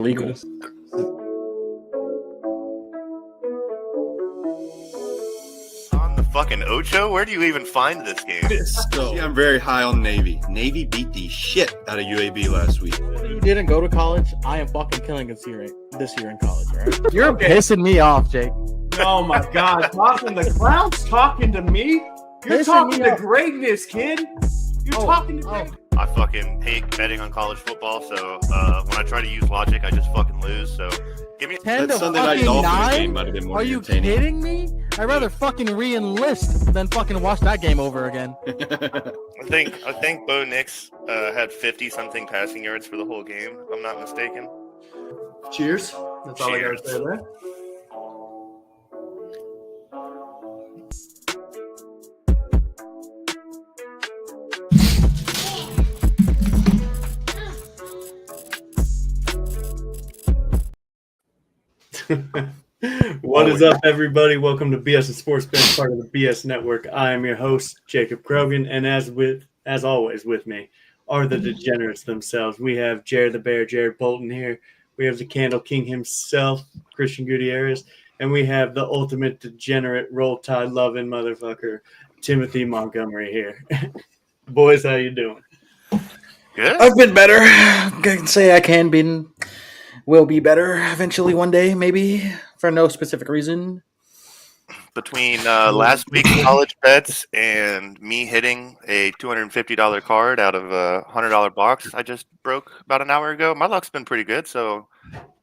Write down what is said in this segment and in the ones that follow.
Legal. On the fucking Ocho? Where do you even find this game? See, I'm very high on Navy. Navy beat the shit out of UAB last week. You didn't go to college. I am fucking killing this year in college, all right? You're pissing me off, Jake. Oh my God! The clown's talking to me. You're talking to greatness, kid. You're talking to greatness. I fucking hate betting on college football, so when I try to use logic, I just fucking lose. So give me 10 That to Sunday night fucking Dolphins game 9? might have been more Are you entertaining. kidding me? I'd rather fucking re-enlist than fucking watch that game over again. I think Bo Nix had 50-something passing yards for the whole game, if I'm not mistaken. Cheers. That's all I gotta say there. What is up, everybody? Welcome to BS and Sports Bench, part of the BS Network. I am your host, Jacob Krogan, and as always with me are the degenerates themselves. We have Jared the Bear, Jared Bolton here. We have the Candle King himself, Christian Gutierrez, and we have the ultimate degenerate Roll Tide loving motherfucker, Timothy Montgomery here. Boys, how you doing? Good. I've been better. I can say I will be better eventually one day, maybe, for no specific reason. Between last week's college bets and me hitting a $250 card out of a $100 box I just broke about an hour ago, my luck's been pretty good. So,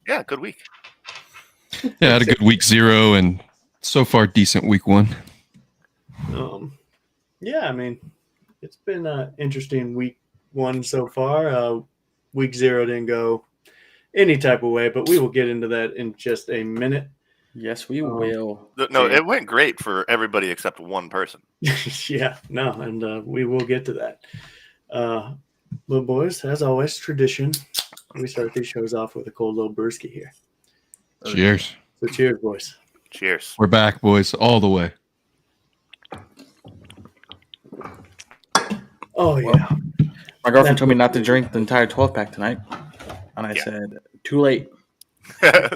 yeah, good week. Yeah, I had a good week 0 and so far decent week 1. Yeah, I mean, it's been an interesting week 1 so far. Week 0 didn't go any type of way, but we will get into that in just a minute. Yes, we will. No, it went great for everybody except one person. Yeah, no, and we will get to that. But boys, as always, tradition, we start these shows off with a cold little brewski here. Cheers. So cheers, boys. Cheers. We're back, boys, all the way. Oh, yeah. My girlfriend told me not to drink the entire 12-pack tonight, and I said, too late.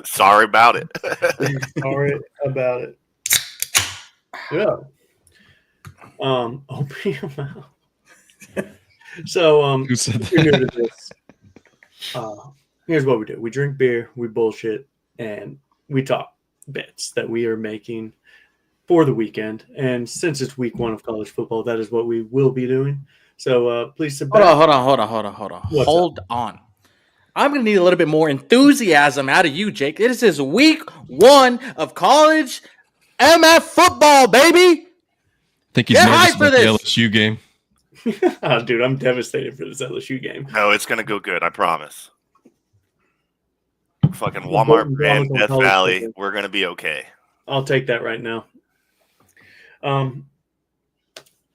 Sorry about it. Sorry about it. Yeah. Open your mouth. So, Who said if you're new that? to this, here's what we do. We drink beer, we bullshit, and we talk bets that we are making for the weekend. And since it's week 1 of college football, that is what we will be doing. So please sit back. Hold on. What's Hold on. I'm going to need a little bit more enthusiasm out of you, Jake. This is week 1 of college MF football, baby. I think he's Get nervous hyped for about the this. LSU game. Oh, dude, I'm devastated for this LSU game. No, it's going to go good. I promise. Fucking Walmart brand Death Valley. We're going to be okay. I'll take that right now.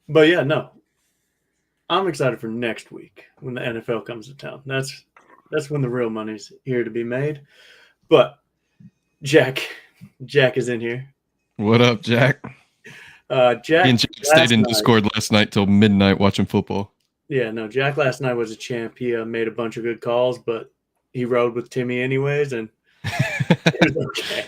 But yeah, no. I'm excited for next week when the NFL comes to town. That's when the real money's here to be made. But Jack is in here. What up, Jack? Jack Me and Jack stayed in Discord last night till midnight watching football. Yeah, no, Jack last night was a champ. He made a bunch of good calls, but he rode with Timmy anyways, and it was okay.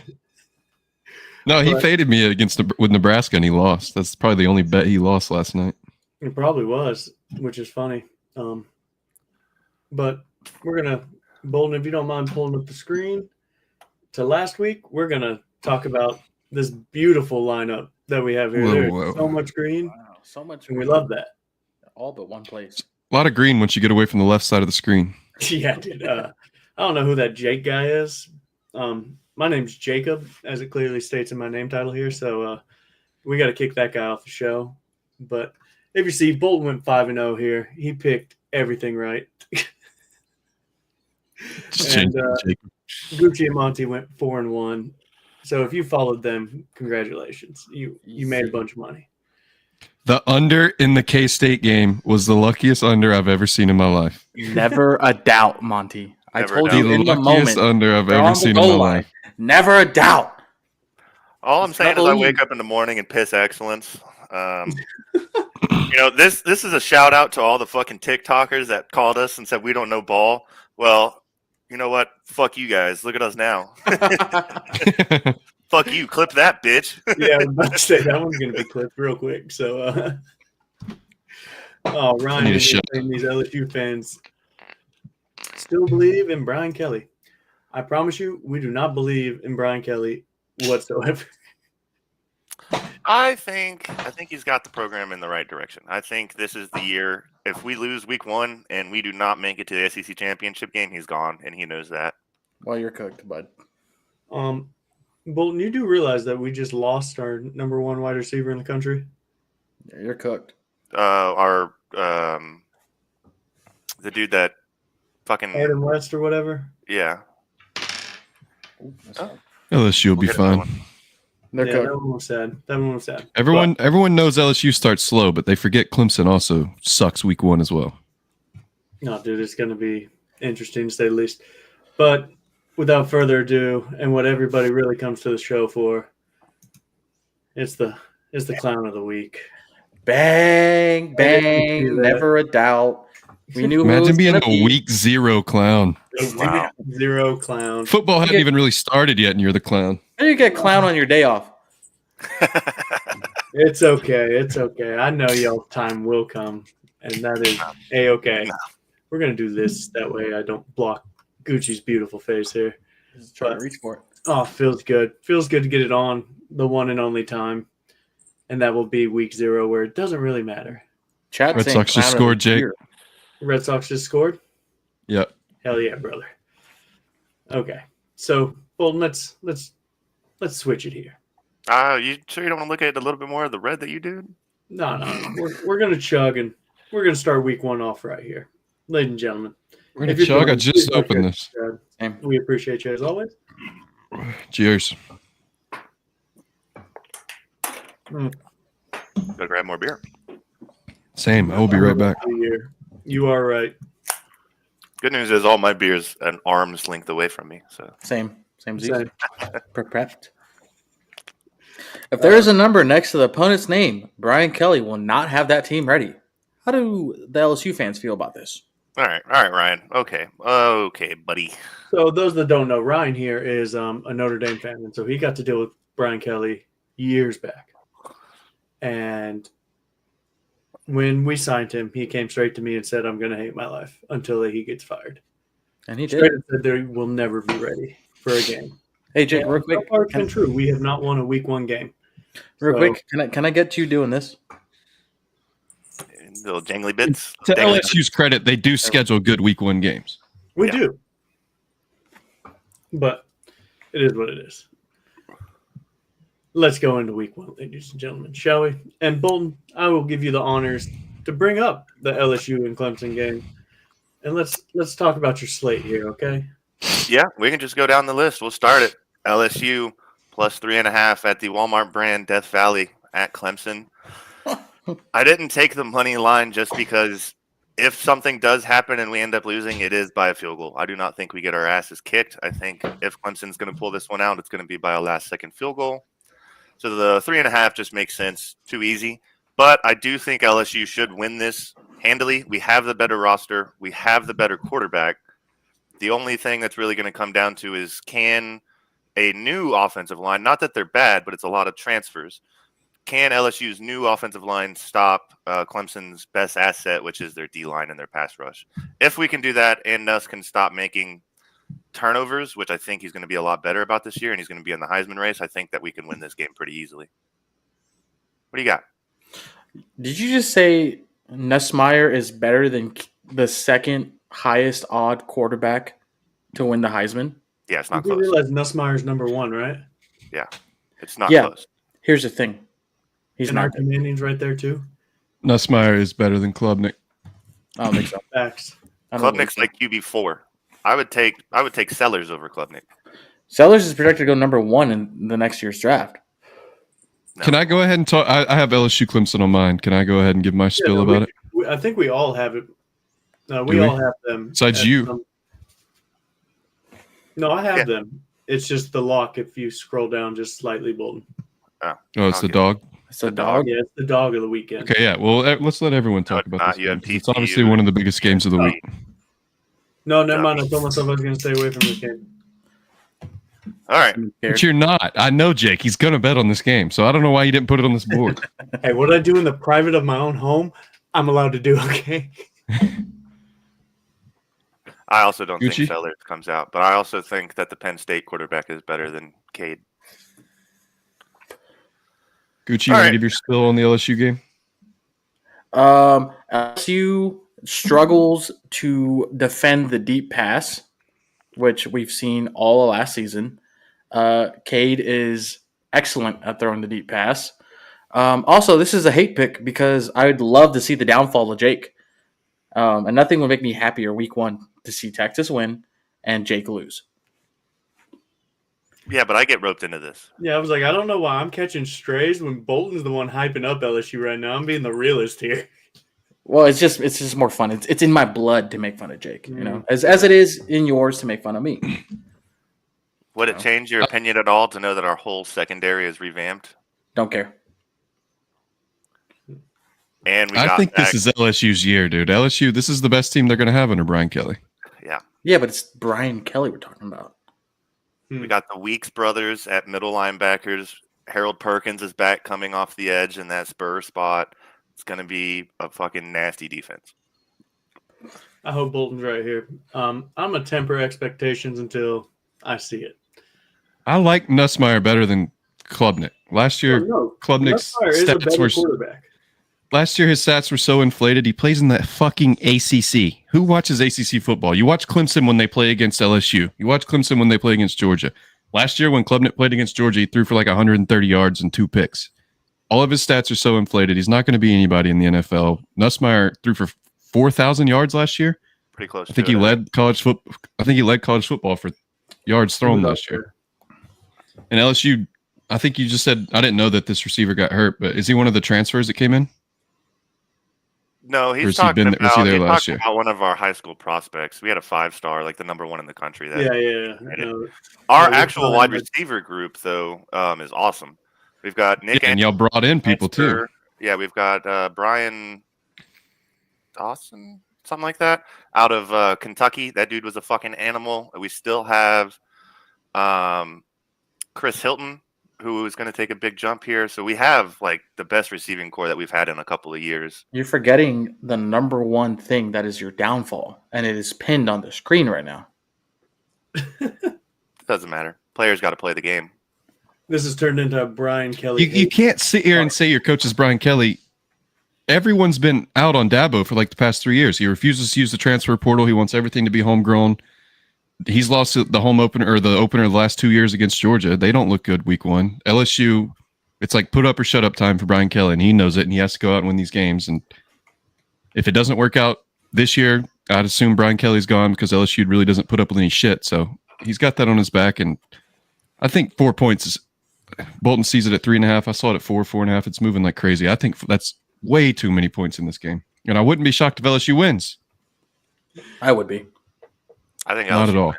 No, he faded me with Nebraska, and he lost. That's probably the only bet he lost last night. It probably was, which is funny. But we're going to, Bolton, if you don't mind pulling up the screen to last week, we're going to talk about this beautiful lineup that we have here. There's so much green. Wow, so much. And we love that. All but one place. A lot of green once you get away from the left side of the screen. Yeah, dude. I don't know who that Jake guy is. My name's Jacob, as it clearly states in my name title here. So we got to kick that guy off the show. But if you see, Bolton went 5-0 here. He picked everything right. And Gucci and Monty went 4-1. So if you followed them, congratulations. You made a bunch of money. The under in the K-State game was the luckiest under I've ever seen in my life. Never a doubt, Monty. I told The you in the luckiest moment. under I've They're ever on the seen in goal my line. life. Never a doubt. All I'm saying is I wake up in the morning and piss excellence. This is a shout out to all the fucking TikTokers that called us and said we don't know ball. Well, you know what? Fuck you guys. Look at us now. Fuck you. Clip that, bitch. Yeah, I was about to say that one's going to be clipped real quick. So, Ryan, need a is shot. saying these LSU fans still believe in Brian Kelly. I promise you, we do not believe in Brian Kelly whatsoever. I think he's got the program in the right direction. I think this is the year. If we lose week 1 and we do not make it to the SEC championship game, he's gone, and he knows that. Well, you're cooked, bud. Bolton, you do realize that we just lost our number 1 wide receiver in the country? Yeah, you're cooked. The dude that fucking Adam West or whatever? yeah. Ooh, LSU will be We'll get another fine. one. They're Yeah, cooked. that one was sad. Everyone knows LSU starts slow, but they forget Clemson also sucks week 1 as well. No, dude, it's going to be interesting to say the least. But without further ado, and what everybody really comes to the show for, it's the clown of the week. Bang, bang, do that. never a doubt. We knew who it Imagine was being gonna a be. week 0 clown. Wow. Zero clown. Football hadn't even really started yet, and you're the clown. How do you get clown on your day off? It's okay. It's okay. I know y'all time will come, and that is A-okay. No. We're going to do this. That way I don't block Gucci's beautiful face here. Just try to reach for it. Oh, feels good. Feels good to get it on the one and only time. And that will be week 0 where it doesn't really matter. Chat Red saying Sox just clown of scored, the Jake. year. Red Sox just scored? Yep. Hell yeah, brother. Okay. So, Bolton, let's switch it here. You sure you don't want to look at a little bit more of the red that you did? No. We're going to chug, and we're going to start week 1 off right here. Ladies and gentlemen. We're going If to you're chug. I doing- just please opened like this. it. Same. We appreciate you as always. Cheers. Go grab more beer. Same. I will be right back. You are right. Good news is all my beer's an arm's length away from me. So Same as you. Same. Prepped. If there is a number next to the opponent's name, Brian Kelly will not have that team ready. How do the LSU fans feel about this? all right, Ryan. Okay, buddy. So those that don't know, Ryan here is a Notre Dame fan, and so he got to deal with Brian Kelly years back. And when we signed him, he came straight to me and said, "I'm going to hate my life until he gets fired." And he Straight did. and said they will never be ready for a game. Hey, Jake, And real so quick. far it's been true. We have not won a week 1 game. Real So- quick, can I get you doing this? Little jangly bits. To Dangly LSU's credit, they do schedule good week 1 games. We Yeah. do. But it is what it is. Let's go into week 1, ladies and gentlemen, shall we? And Bolton, I will give you the honors to bring up the LSU and Clemson game. And let's talk about your slate here, okay? Yeah, we can just go down the list. We'll start it. LSU plus 3.5 at the Walmart brand Death Valley at Clemson. I didn't take the money line just because if something does happen and we end up losing, it is by a field goal. I do not think we get our asses kicked. I think if Clemson's going to pull this one out, it's going to be by a last-second field goal. So the 3.5 just makes sense. Too easy. But I do think LSU should win this handily. We have the better roster. We have the better quarterback. The only thing that's really going to come down to is can a new offensive line, not that they're bad, but it's a lot of transfers, can LSU's new offensive line stop Clemson's best asset, which is their D-line and their pass rush? If we can do that and Nuss can stop making turnovers, which I think he's going to be a lot better about this year, and he's going to be in the Heisman race, I think that we can win this game pretty easily. What do you got? Did you just say Nussmeier is better than the second highest odd quarterback to win the Heisman? Yeah, it's You not do close. realize Nussmeier's number 1, right? It's not Yeah. close. Here's the thing. He's and not. Archie Manning's right there too. Nussmeier is better than Klubnik. I don't think so. Facts. I don't think Klubnik's so. like QB4. I would take Sellers over Klubnik. Sellers is projected to go number 1 in the next year's draft. No. Can I go ahead and talk? I have LSU Clemson on mine. Can I go ahead and give my spill about it? I think we all have it. No, Do we? all have them. Besides at you. No, I have Yeah. them. It's just the lock if you scroll down just slightly, Bolton. Oh, it's the Okay. dog. It's a dog. Yeah, it's the dog of the weekend. Okay, yeah. Well, let's let everyone talk No, about it's this. not. Game, 'cause it's UMPTU. obviously one of the biggest games of the week. No, never mind. I told myself I was going to stay away from this game. All right. But you're not. I know Jake. He's going to bet on this game, so I don't know why you didn't put it on this board. Hey, what I do in the private of my own home, I'm allowed to do, okay? I also don't Gucci? think Sellers comes out, but I also think that the Penn State quarterback is better than Cade. Gucci, you All want to right. give your spill on the LSU game? LSU struggles to defend the deep pass, which we've seen all of last season. Cade is excellent at throwing the deep pass. Also, this is a hate pick because I would love to see the downfall of Jake. And nothing would make me happier week one to see Texas win and Jake lose. Yeah, but I get roped into this. Yeah, I was like, I don't know why I'm catching strays when Bolton's the one hyping up LSU right now. I'm being the realist here. Well, it's just more fun. It's in my blood to make fun of Jake, you know, as it is in yours to make fun of me. Would it change your opinion at all to know that our whole secondary is revamped? Don't care. And I think this is LSU's year, dude. LSU, this is the best team they're going to have under Brian Kelly. Yeah, but it's Brian Kelly we're talking about. We got the Weeks brothers at middle linebackers. Harold Perkins is back coming off the edge in that spur spot. It's going to be a fucking nasty defense. I hope Bolton's right here. I'm going to temper expectations until I see it. I like Nussmeier better than Klubnik. Last year, Klubnik's stats were quarterback. Last year, his stats were so inflated. He plays in the fucking ACC. Who watches ACC football? You watch Clemson when they play against LSU. You watch Clemson when they play against Georgia. Last year, when Klubnik played against Georgia, he threw for like 130 yards and 2 picks. All of his stats are so inflated. He's not going to be anybody in the NFL. Nussmeier threw for 4,000 yards last year. Pretty close. I think he led college football. I think he led college football for yards thrown last year. And LSU, I think you just said, I didn't know that this receiver got hurt, but is he one of the transfers that came in? No, he's talking about one of our high school prospects. We had a 5-star, like the number 1 in the country. No, our actual wide receiver group, though, is awesome. We've got Nick, and y'all brought in people too. Yeah, we've got Brian Dawson, something like that, out of Kentucky. That dude was a fucking animal. We still have Chris Hilton, who is going to take a big jump here. So we have like the best receiving core that we've had in a couple of years. You're forgetting the number one thing that is your downfall, and it is pinned on the screen right now. Doesn't matter. Players got to play the game. This has turned into a Brian Kelly. You can't sit here and say your coach is Brian Kelly. Everyone's been out on Dabo for like the past 3 years. He refuses to use the transfer portal. He wants everything to be homegrown. He's lost the home opener or the opener the last 2 years against Georgia. They don't look good week one. LSU, it's like put up or shut up time for Brian Kelly, and he knows it, and he has to go out and win these games. And if it doesn't work out this year, I'd assume Brian Kelly's gone because LSU really doesn't put up with any shit. So he's got that on his back, and I think 4 points is Bolton sees it at 3.5. I saw it at 4.5. It's moving like crazy. I think that's way too many points in this game, and I wouldn't be shocked if LSU wins. I would be. I think not at all.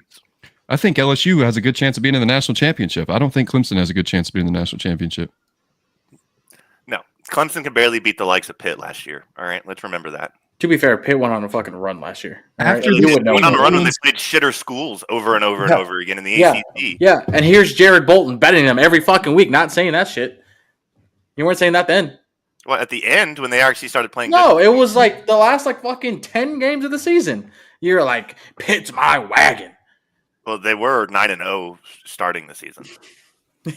I think LSU has a good chance of being in the national championship. I don't think Clemson has a good chance of being in the national championship. No, Clemson could barely beat the likes of Pitt last year. All right, let's remember that. To be fair, Pitt went on a fucking run last year. After they went on a run when they played shitter schools over and over and over again in the ACC. Yeah, and here's Jared Bolton betting them every fucking week, not saying that shit. You weren't saying that then. Well, at the end when they actually started playing. No, it was like the last like fucking 10 games of the season. You're like, Pitt's my wagon. Well, they were 9-0 starting the season.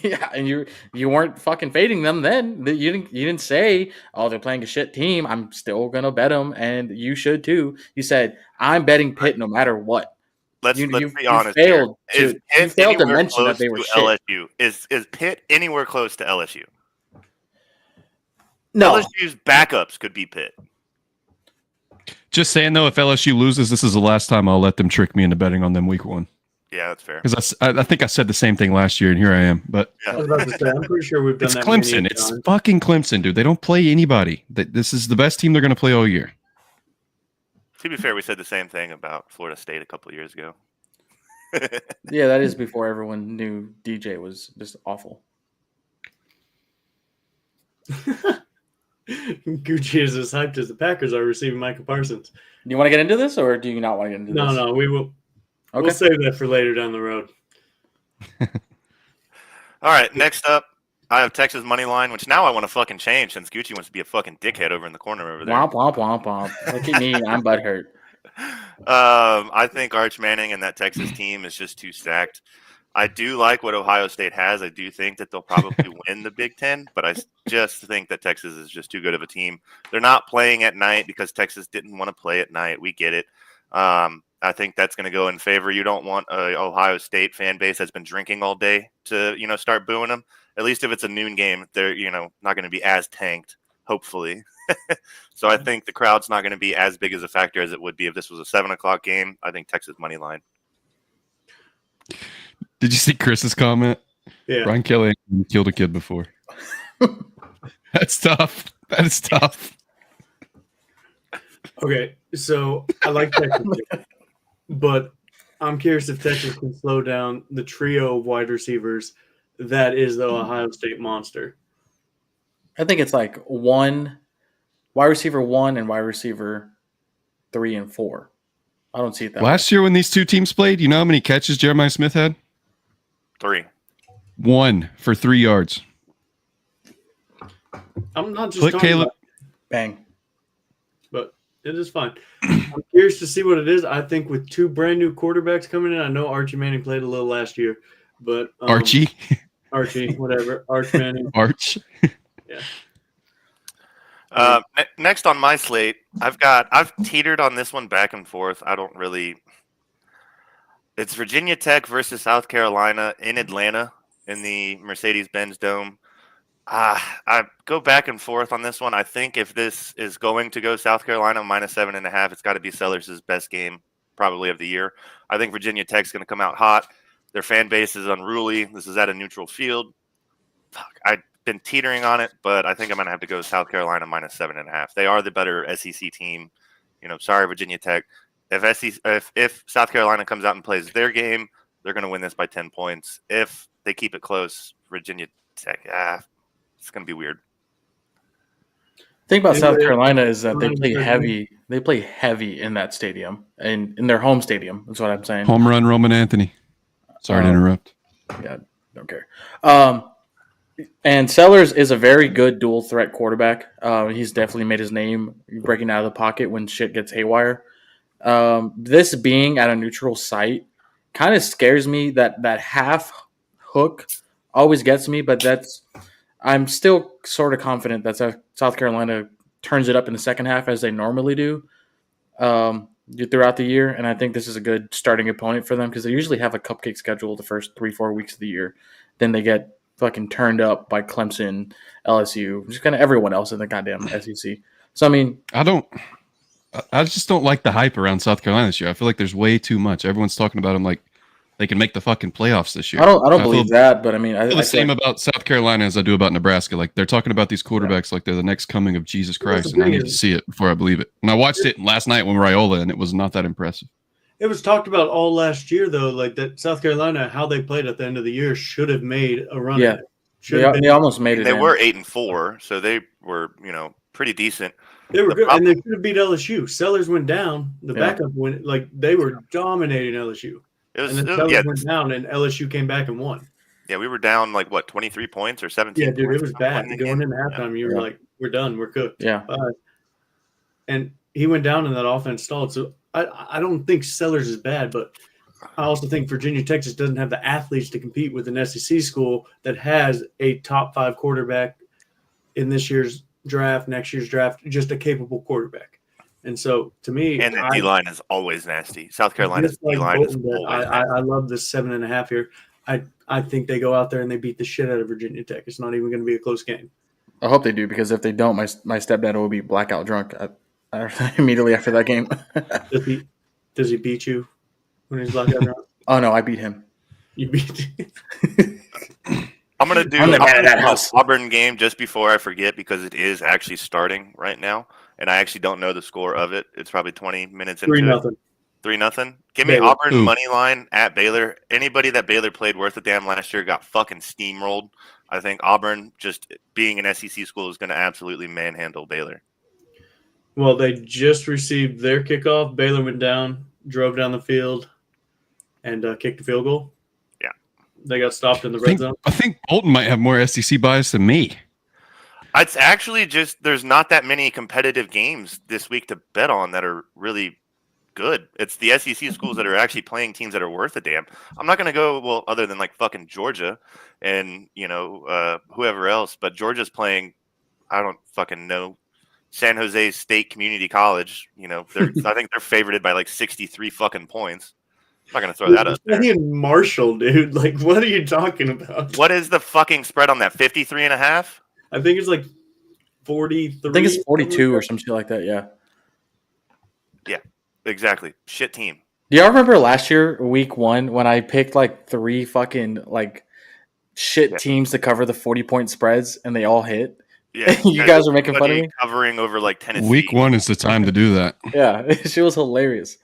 Yeah, and you weren't fucking fading them then. You didn't say, "Oh, they're playing a shit team. I'm still gonna bet them," and you should too. You said, "I'm betting Pitt no matter what." Let's be honest. You failed to mention that they were shit. LSU. Is Pitt anywhere close to LSU? No. LSU's backups could be Pitt. Just saying though, if LSU loses, this is the last time I'll let them trick me into betting on them week one. Yeah, that's fair. Because I think I said the same thing last year, and here I am. But I was about to say, I'm pretty sure we've done it's that. Clemson. It's fucking Clemson, dude. They don't play anybody. This is the best team they're going to play all year. To be fair, we said the same thing about Florida State a couple of years ago. Yeah, that is before everyone knew DJ was just awful. Gucci is as hyped as the Packers are receiving Micah Parsons. Do you want to get into this, or do you not want to get into this? No, we will. Okay. We'll save that for later down the road. All right, next up, I have Texas money line, which now I want to fucking change since Gucci wants to be a fucking dickhead over in the corner over there. Womp womp womp womp. Look at me, I'm butthurt. I think Arch Manning and that Texas team is just too stacked. I do like what Ohio State has. I do think that they'll probably win the Big Ten, but I just think that Texas is just too good of a team. They're not playing at night because Texas didn't want to play at night. We get it. I think that's going to go in favor. You don't want a Ohio State fan base that's been drinking all day to, start booing them. At least if it's a noon game, they're, not going to be as tanked, hopefully. So I think the crowd's not going to be as big as a factor as it would be if this was a 7:00 game. I think Texas money line. Did you see Chris's comment? Yeah. Brian Kelly killed a kid before. That's tough. That is tough. Okay, so I like Texas, but I'm curious if Texas can slow down the trio of wide receivers that is the Ohio State monster. I think it's like wide receiver 1 and wide receiver 3 and 4. I don't see it that Last year when these two teams played, you know how many catches Jeremiah Smith had? 3. 1 for 3 yards. I'm not just Click talking Caleb. about, Bang. but it is fine. I'm curious to see what it is. I think with 2 brand new quarterbacks coming in, I know Archie Manning played a little last year, but Archie. whatever, Arch Manning. Arch. Yeah. Next on my slate, I've teetered on this one back and forth. It's Virginia Tech versus South Carolina in Atlanta in the Mercedes-Benz Dome. I go back and forth on this one. I think if this is going to go South Carolina -7.5, it's got to be Sellers' best game probably of the year. I think Virginia Tech's going to come out hot. Their fan base is unruly. This is at a neutral field. I've been teetering on it, but I think I'm going to have to go South Carolina -7.5. They are the better SEC team. Sorry, Virginia Tech. If South Carolina comes out and plays their game, they're going to win this by 10 points. If they keep it close, Virginia Tech, it's going to be weird. The thing about South Carolina is that they play heavy. They play heavy in that stadium and in their home stadium. That's what I'm saying. Home run Roman Anthony. Sorry to interrupt. Yeah, don't care. And Sellers is a very good dual threat quarterback. He's definitely made his name breaking out of the pocket when shit gets haywire. This being at a neutral site kind of scares me. That half hook always gets me, but I'm still sort of confident that South Carolina turns it up in the second half as they normally do throughout the year. And I think this is a good starting opponent for them because they usually have a cupcake schedule the first 3-4 weeks of the year. Then they get fucking turned up by Clemson, LSU, just kind of everyone else in the goddamn SEC. So, I mean, I just don't like the hype around South Carolina this year. I feel like there's way too much. Everyone's talking about them like they can make the fucking playoffs this year. I don't believe that, but I mean, I feel the same about South Carolina as I do about Nebraska. Like they're talking about these quarterbacks like they're the next coming of Jesus Christ, and I need to see it before I believe it. And I watched it last night when Raiola, and it was not that impressive. It was talked about all last year, though, like that South Carolina, how they played at the end of the year, should have made a run. Yeah, they almost made it. They were 8-4, so they were, pretty decent. They were good, and they should have beat LSU. Sellers went down. The backup went, like they were dominating LSU. Sellers went down, and LSU came back and won. Yeah, we were down 23 points or 17. Yeah, dude, points it was bad. Going into halftime, you were like, "We're done. We're cooked." Yeah, and he went down, and that offense stalled. So I don't think Sellers is bad, but I also think Virginia Tech just doesn't have the athletes to compete with an SEC school that has a top 5 quarterback in this year's draft, next year's draft, just a capable quarterback. And so, to me, and the D-line is always nasty. South Carolina's D-line is always nasty. I love this 7.5 here. I think they go out there and they beat the shit out of Virginia Tech. It's not even going to be a close game. I hope they do, because if they don't, my stepdad will be blackout drunk immediately after that game. Does he beat you when he's blackout drunk? Oh no, I beat him. You beat him. I'm going to do that Auburn game just before I forget, because it is actually starting right now, and I actually don't know the score of it. It's probably 20 minutes into 3-0. 3-0. Give me Baylor. Auburn Ooh. money line at Baylor. Anybody that Baylor played worth a damn last year got fucking steamrolled. I think Auburn, just being an SEC school, is going to absolutely manhandle Baylor. Well, they just received their kickoff. Baylor went down, drove down the field, and kicked a field goal. Yeah. They got stopped in the red zone. I think Bolton might have more SEC bias than me. It's actually just there's not that many competitive games this week to bet on that are really good. It's the SEC schools that are actually playing teams that are worth a damn. I'm not going to go, other than like fucking Georgia and, whoever else, but Georgia's playing, I don't fucking know, San Jose State Community College. I think they're favorited by like 63 fucking points. I'm not going to throw that up there. Playing Marshall, dude. Like, what are you talking about? What is the fucking spread on that? 53.5? I think it's like 43. I think it's 42 or some shit like that. Yeah. Yeah, exactly. Shit team. Do y'all remember last year, week 1, when I picked like 3 fucking like shit teams to cover the 40-point spreads and they all hit? Yeah, You guys were making fun of me? Covering over like Tennessee. Week 1 is the time to do that. Yeah, she was hilarious.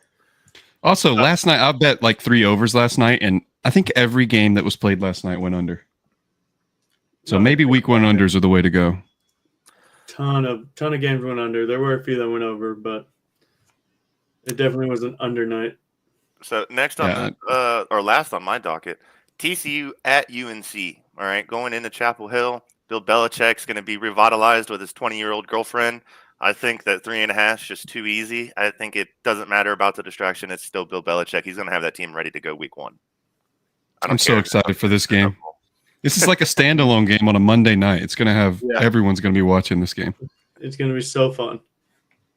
Also, last night I bet like 3 overs last night, and I think every game that was played last night went under. So maybe week 1 unders are the way to go. Ton of games went under. There were a few that went over, but it definitely was an under night. So next on or last on my docket, TCU at UNC. All right, going into Chapel Hill. Bill Belichick's going to be revitalized with his 20-year-old girlfriend. I think that 3.5 is just too easy. I think it doesn't matter about the distraction. It's still Bill Belichick. He's going to have that team ready to go week 1. I'm so excited for this game. This is like a standalone game on a Monday night. It's going to have everyone's going to be watching this game. It's going to be so fun.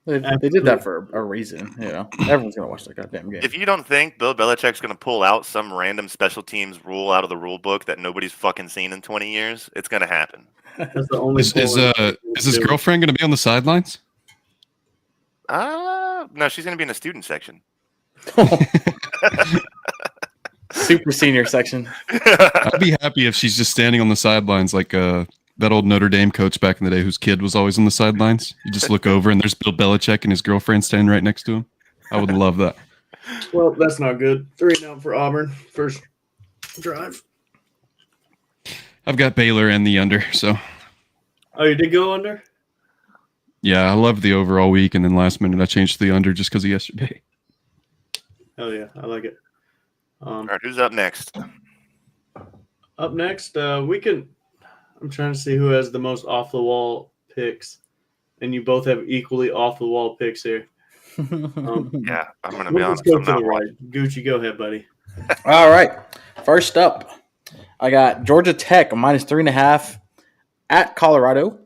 They did that for a reason. Everyone's going to watch that goddamn game. If you don't think Bill Belichick's going to pull out some random special teams rule out of the rule book that nobody's fucking seen in 20 years, it's going to happen. That's the only Is his girlfriend going to be on the sidelines? No, she's going to be in the student section. Super senior section. I'd be happy if she's just standing on the sidelines like that old Notre Dame coach back in the day whose kid was always on the sidelines. You just look over and there's Bill Belichick and his girlfriend standing right next to him. I would love that. Well, that's not good. 3-0 for Auburn. First drive. I've got Baylor and the under, so. Oh, you did go under? Yeah, I loved the over all week, and then last minute I changed to the under just because of yesterday. Hell yeah, I like it. All right, who's up next? Up next, we can. I'm trying to see who has the most off the wall picks, and you both have equally off the wall picks here. Yeah, I'm going to be honest. Let's go to the right. Gucci, go ahead, buddy. All right. First up, I got Georgia Tech minus 3.5 at Colorado.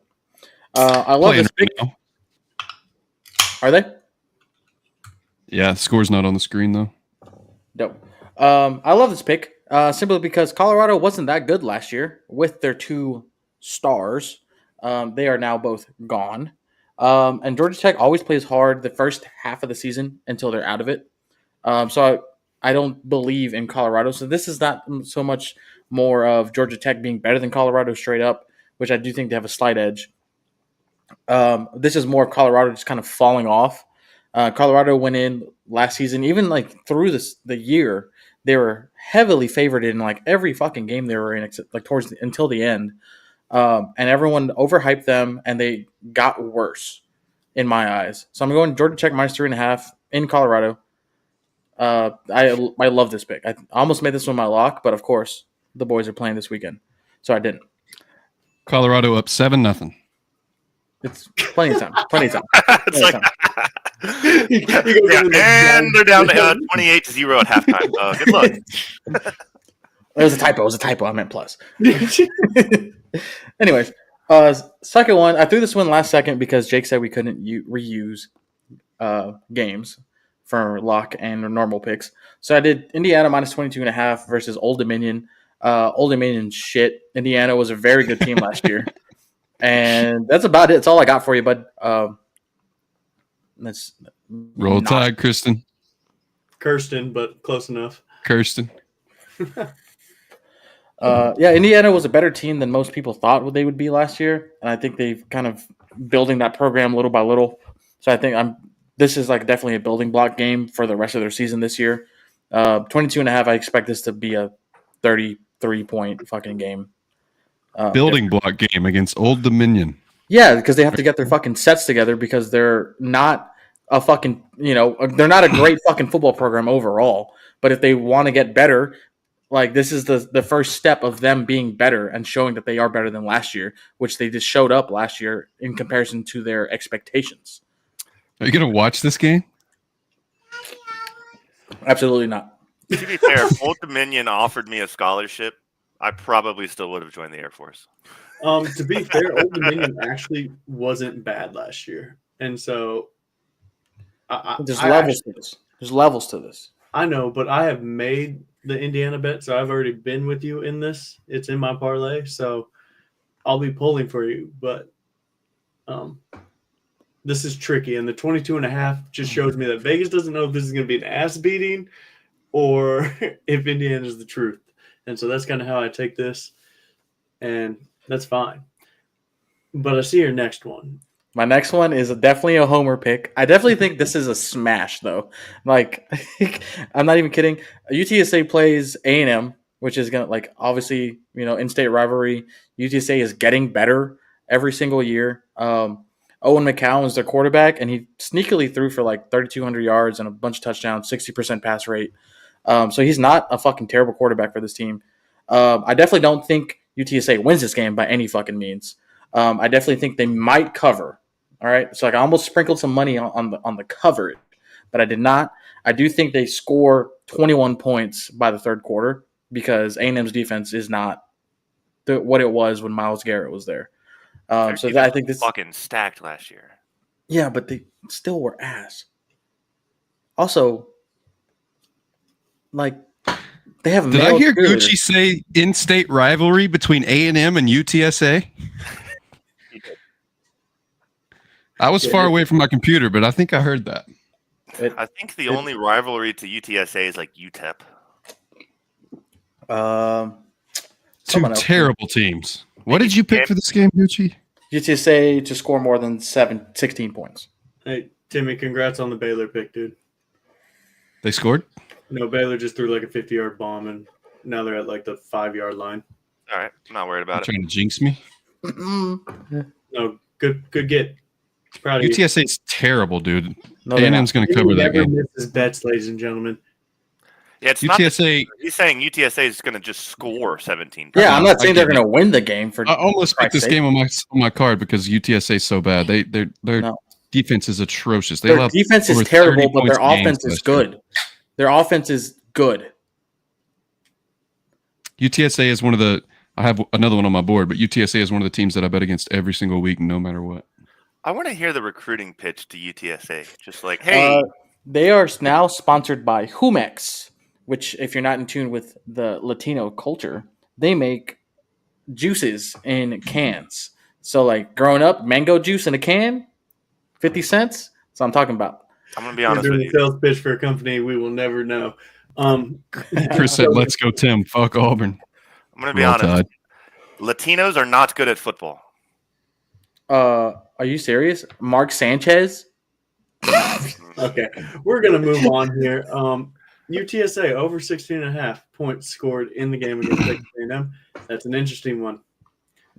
I love this pick. Are they? Yeah, the score's not on the screen though. Dope. I love this pick simply because Colorado wasn't that good last year with their 2 stars. They are now both gone. And Georgia Tech always plays hard the first half of the season until they're out of it. So I don't believe in Colorado. So this is not so much more of Georgia Tech being better than Colorado straight up, which I do think they have a slight edge. This is more Colorado just kind of falling off. Colorado went in last season, even like through the year, they were heavily favored in like every fucking game they were in, except like until the end. And everyone overhyped them, and they got worse in my eyes. So I'm going Georgia Tech minus 3.5 in Colorado. I love this pick. I almost made this one my lock, but of course the boys are playing this weekend, so I didn't. Colorado up 7-0. It's plenty of time. Plenty of time. It's like, and they're down to 28-0 at halftime. Good luck. It was a typo. It was a typo. I meant plus. Anyways, second one. I threw this one last second because Jake said we couldn't reuse games for lock and normal picks. So I did Indiana minus 22.5 versus Old Dominion. Old Dominion shit. Indiana was a very good team last year. And that's about it. That's all I got for you, bud. That's Roll Tide, Kirsten. Kirsten, but close enough. Kirsten. Yeah, Indiana was a better team than most people thought they would be last year, and I think they've kind of building that program little by little. So I think I'm this is like definitely a building block game for the rest of their season this year. 22.5, I expect this to be a 33-point fucking game. Building block game against Old Dominion. Yeah, because they have to get their fucking sets together because they're not a fucking, they're not a great fucking football program overall. But if they want to get better, like this is the first step of them being better and showing that they are better than last year, which they just showed up last year in comparison to their expectations. Are you going to watch this game? Absolutely not. To be fair, if Old Dominion offered me a scholarship, I probably still would have joined the Air Force. To be fair, Old Dominion actually wasn't bad last year, and so There's levels to this. There's levels to this. I know, but I have made the Indiana bet, so I've already been with you in this. It's in my parlay, so I'll be pulling for you. But this is tricky, and the 22.5 just shows me that Vegas doesn't know if this is going to be an ass beating or if Indiana is the truth. And so that's kind of how I take this, and that's fine. But I see your next one. My next one is definitely a homer pick. I definitely think this is a smash, though. Like, I'm not even kidding. UTSA plays A&M, which is gonna obviously in-state rivalry. UTSA is getting better every single year. Owen McCown is their quarterback, and he sneakily threw for 3,200 yards and a bunch of touchdowns, 60% pass rate. So he's not a fucking terrible quarterback for this team. I definitely don't think UTSA wins this game by any fucking means. I definitely think they might cover. All right, so I almost sprinkled some money on the coverage, but I did not. I do think they score 21 points by the third quarter because A&M's defense is not what it was when Myles Garrett was there. I think this fucking stacked last year. Yeah, but they still were ass. Also, they have. Did I hear Gucci say in-state rivalry between A&M and UTSA? I was far away from my computer, but I think I heard that. I think the only rivalry to UTSA is UTEP. Two terrible teams. What did you pick for this game, Gucci? UTSA to score more than 16 points. Hey, Timmy, congrats on the Baylor pick, dude. They scored? No, Baylor just threw a 50-yard bomb, and now they're at the 5-yard line. All right, I'm not worried about Trying to jinx me? No, good get. Proud of UTSA is terrible, dude. No, A&M's going to cover that game. Misses bets, ladies and gentlemen. Yeah, it's UTSA. He's saying UTSA is going to just score 17. Yeah, I'm not saying they're going to win the game. I almost picked this game on my card because UTSA is so bad. Their defense is atrocious. Their defense is terrible, but their offense is good. Their offense is good. UTSA is one of the. I have another one on my board, but UTSA is one of the teams that I bet against every single week, no matter what. I want to hear the recruiting pitch to UTSA. Just hey. They are now sponsored by Humex, which, if you're not in tune with the Latino culture, they make juices in cans. So, growing up, mango juice in a can, 50 cents. That's what I'm talking about. I'm going to be honest with you. Sales pitch for a company we will never know. Chris said, let's go, Tim. Fuck Auburn. I'm going to be honest. Latinos are not good at football. Are you serious? Mark Sanchez? Okay, we're going to move on here. UTSA over 16.5 points scored in the game against Texas A&M. That's an interesting one.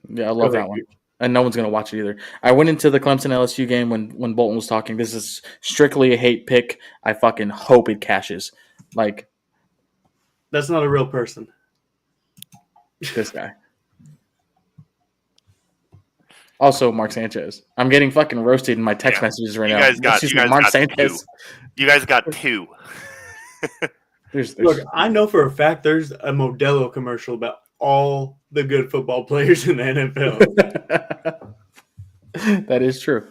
Yeah, I love that one. And no one's going to watch it either. I went into the Clemson LSU game when Bolton was talking. This is strictly a hate pick. I fucking hope it cashes. That's not a real person. This guy. Also, Mark Sanchez. I'm getting fucking roasted in my text messages right now. You guys got two. Look, I know for a fact there's a Modelo commercial about all the good football players in the NFL. That is true.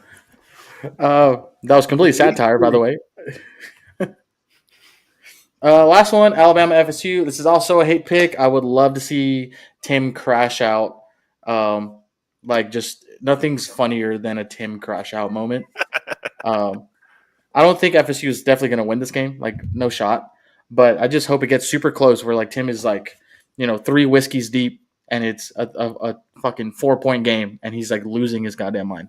That was completely satire, by the way. Last one, Alabama FSU. This is also a hate pick. I would love to see Tim crash out. Just nothing's funnier than a Tim crash out moment. I don't think FSU is definitely going to win this game. No shot. But I just hope it gets super close where Tim is 3 whiskeys deep and it's a fucking 4-point game and he's losing his goddamn mind.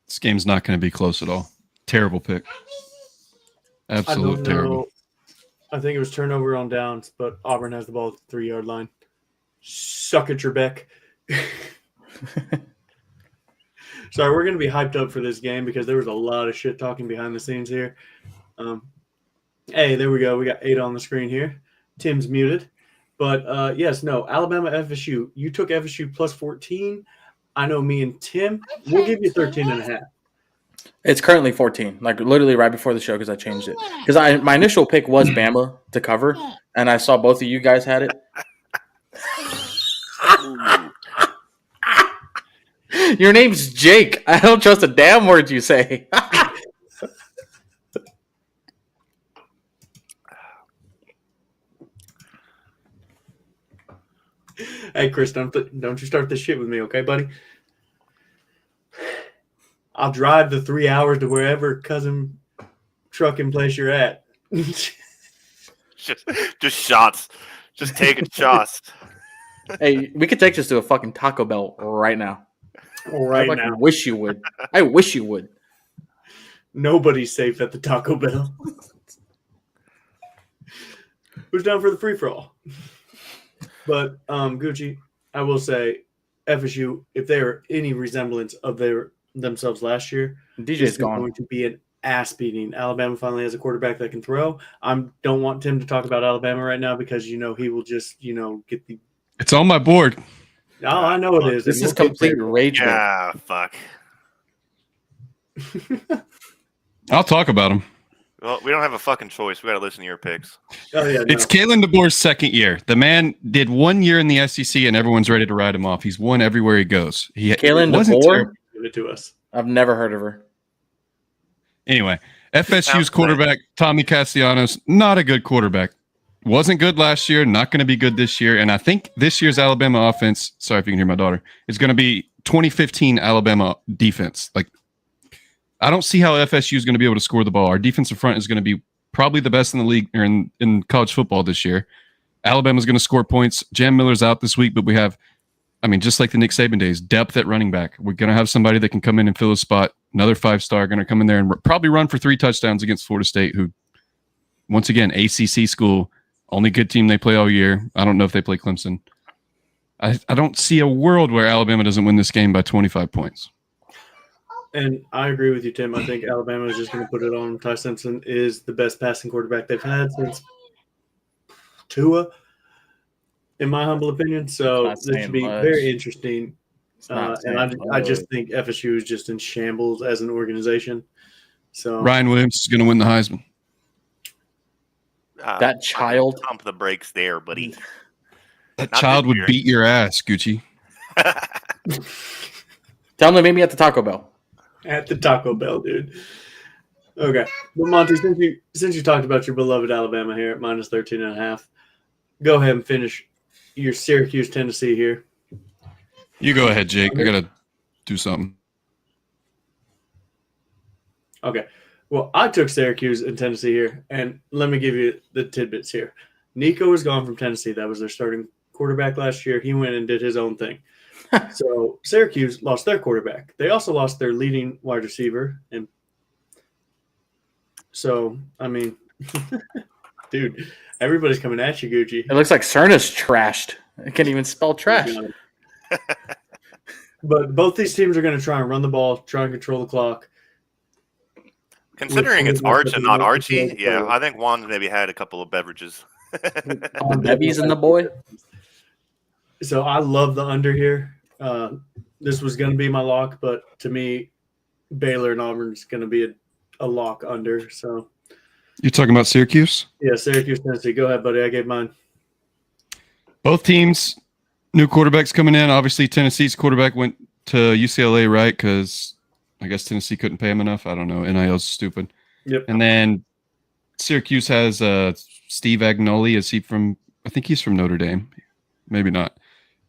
This game's not going to be close at all. Terrible pick. Absolute terrible. I think it was turnover on downs, but Auburn has the ball at the 3-yard line. Suck it, Trebek. Sorry, we're going to be hyped up for this game because there was a lot of shit talking behind the scenes here. Hey, there we go. We got 8 on the screen here. Tim's muted. But yes, no, Alabama FSU. You took FSU plus 14. I know me and Tim, we'll give you 13.5. It's currently 14, like literally right before the show because I changed it. Because my initial pick was Bama to cover, and I saw both of you guys had it. Your name's Jake. I don't trust a damn word you say. Hey, Chris, don't you start this shit with me, okay, buddy? I'll drive the 3 hours to wherever cousin trucking place you're at. just shots. Just taking shots. Hey, we could take this to a fucking Taco Bell right now. Right I now. wish you would. I wish you would. Nobody's safe at the Taco Bell. Who's down for the free-for-all? But, Gucci, I will say, FSU, if they are any resemblance of themselves last year, DJ's gone. Going to be an ass beating. Alabama finally has a quarterback that can throw. I don't want Tim to talk about Alabama right now because, he will just, get the... It's on my board. Oh, I know it is. This is complete rage. Yeah, fuck. I'll talk about him. Well, we don't have a fucking choice. We got to listen to your picks. Oh, yeah. It's Kalen DeBoer's second year. The man did 1 year in the SEC, and everyone's ready to write him off. He's won everywhere he goes. Kalen DeBoer? Give it to us. I've never heard of her. Anyway, FSU's quarterback, Tommy Castellanos, not a good quarterback. Wasn't good last year, not going to be good this year. And I think this year's Alabama offense, sorry if you can hear my daughter, is going to be 2015 Alabama defense. Like, I don't see how FSU is going to be able to score the ball. Our defensive front is going to be probably the best in the league or in college football this year. Alabama's going to score points. Jam Miller's out this week, but we have, just like the Nick Saban days, depth at running back. We're going to have somebody that can come in and fill a spot. Another 5-star going to come in there and probably run for 3 touchdowns against Florida State, who, once again, ACC school, only good team they play all year. I don't know if they play Clemson. I don't see a world where Alabama doesn't win this game by 25 points. And I agree with you, Tim. I think Alabama is just going to put it on. Ty Simpson is the best passing quarterback they've had since Tua, in my humble opinion. So this should be very interesting. And I just think FSU is just in shambles as an organization. So Ryan Williams is going to win the Heisman. That child. Pump the brakes there, buddy. That child would beat your ass, Gucci. Tell him to meet me at the Taco Bell. At the Taco Bell, dude. Okay. But Monty, since you talked about your beloved Alabama here at minus 13.5, go ahead and finish your Syracuse, Tennessee here. You go ahead, Jake. I got to do something. Okay. Well, I took Syracuse and Tennessee here, and let me give you the tidbits here. Nico was gone from Tennessee. That was their starting quarterback last year. He went and did his own thing. So Syracuse lost their quarterback. They also lost their leading wide receiver. And so, dude, everybody's coming at you, Gucci. It looks like Cerna's trashed. I can't even spell trash. But both these teams are going to try and run the ball, try and control the clock. Considering it's Arch and not Archie, yeah, I think Juan maybe had a couple of beverages. Bevies and the boy. So I love the under here. This was going to be my lock, but to me, Baylor and Auburn is going to be a lock under. So you're talking about Syracuse? Yeah, Syracuse, Tennessee. Go ahead, buddy. I gave mine. Both teams, new quarterbacks coming in. Obviously, Tennessee's quarterback went to UCLA, right? Because I guess Tennessee couldn't pay him enough. I don't know. NIL's stupid. Yep. And then Syracuse has Steve Agnoli. Is he from? I think he's from Notre Dame. Maybe not.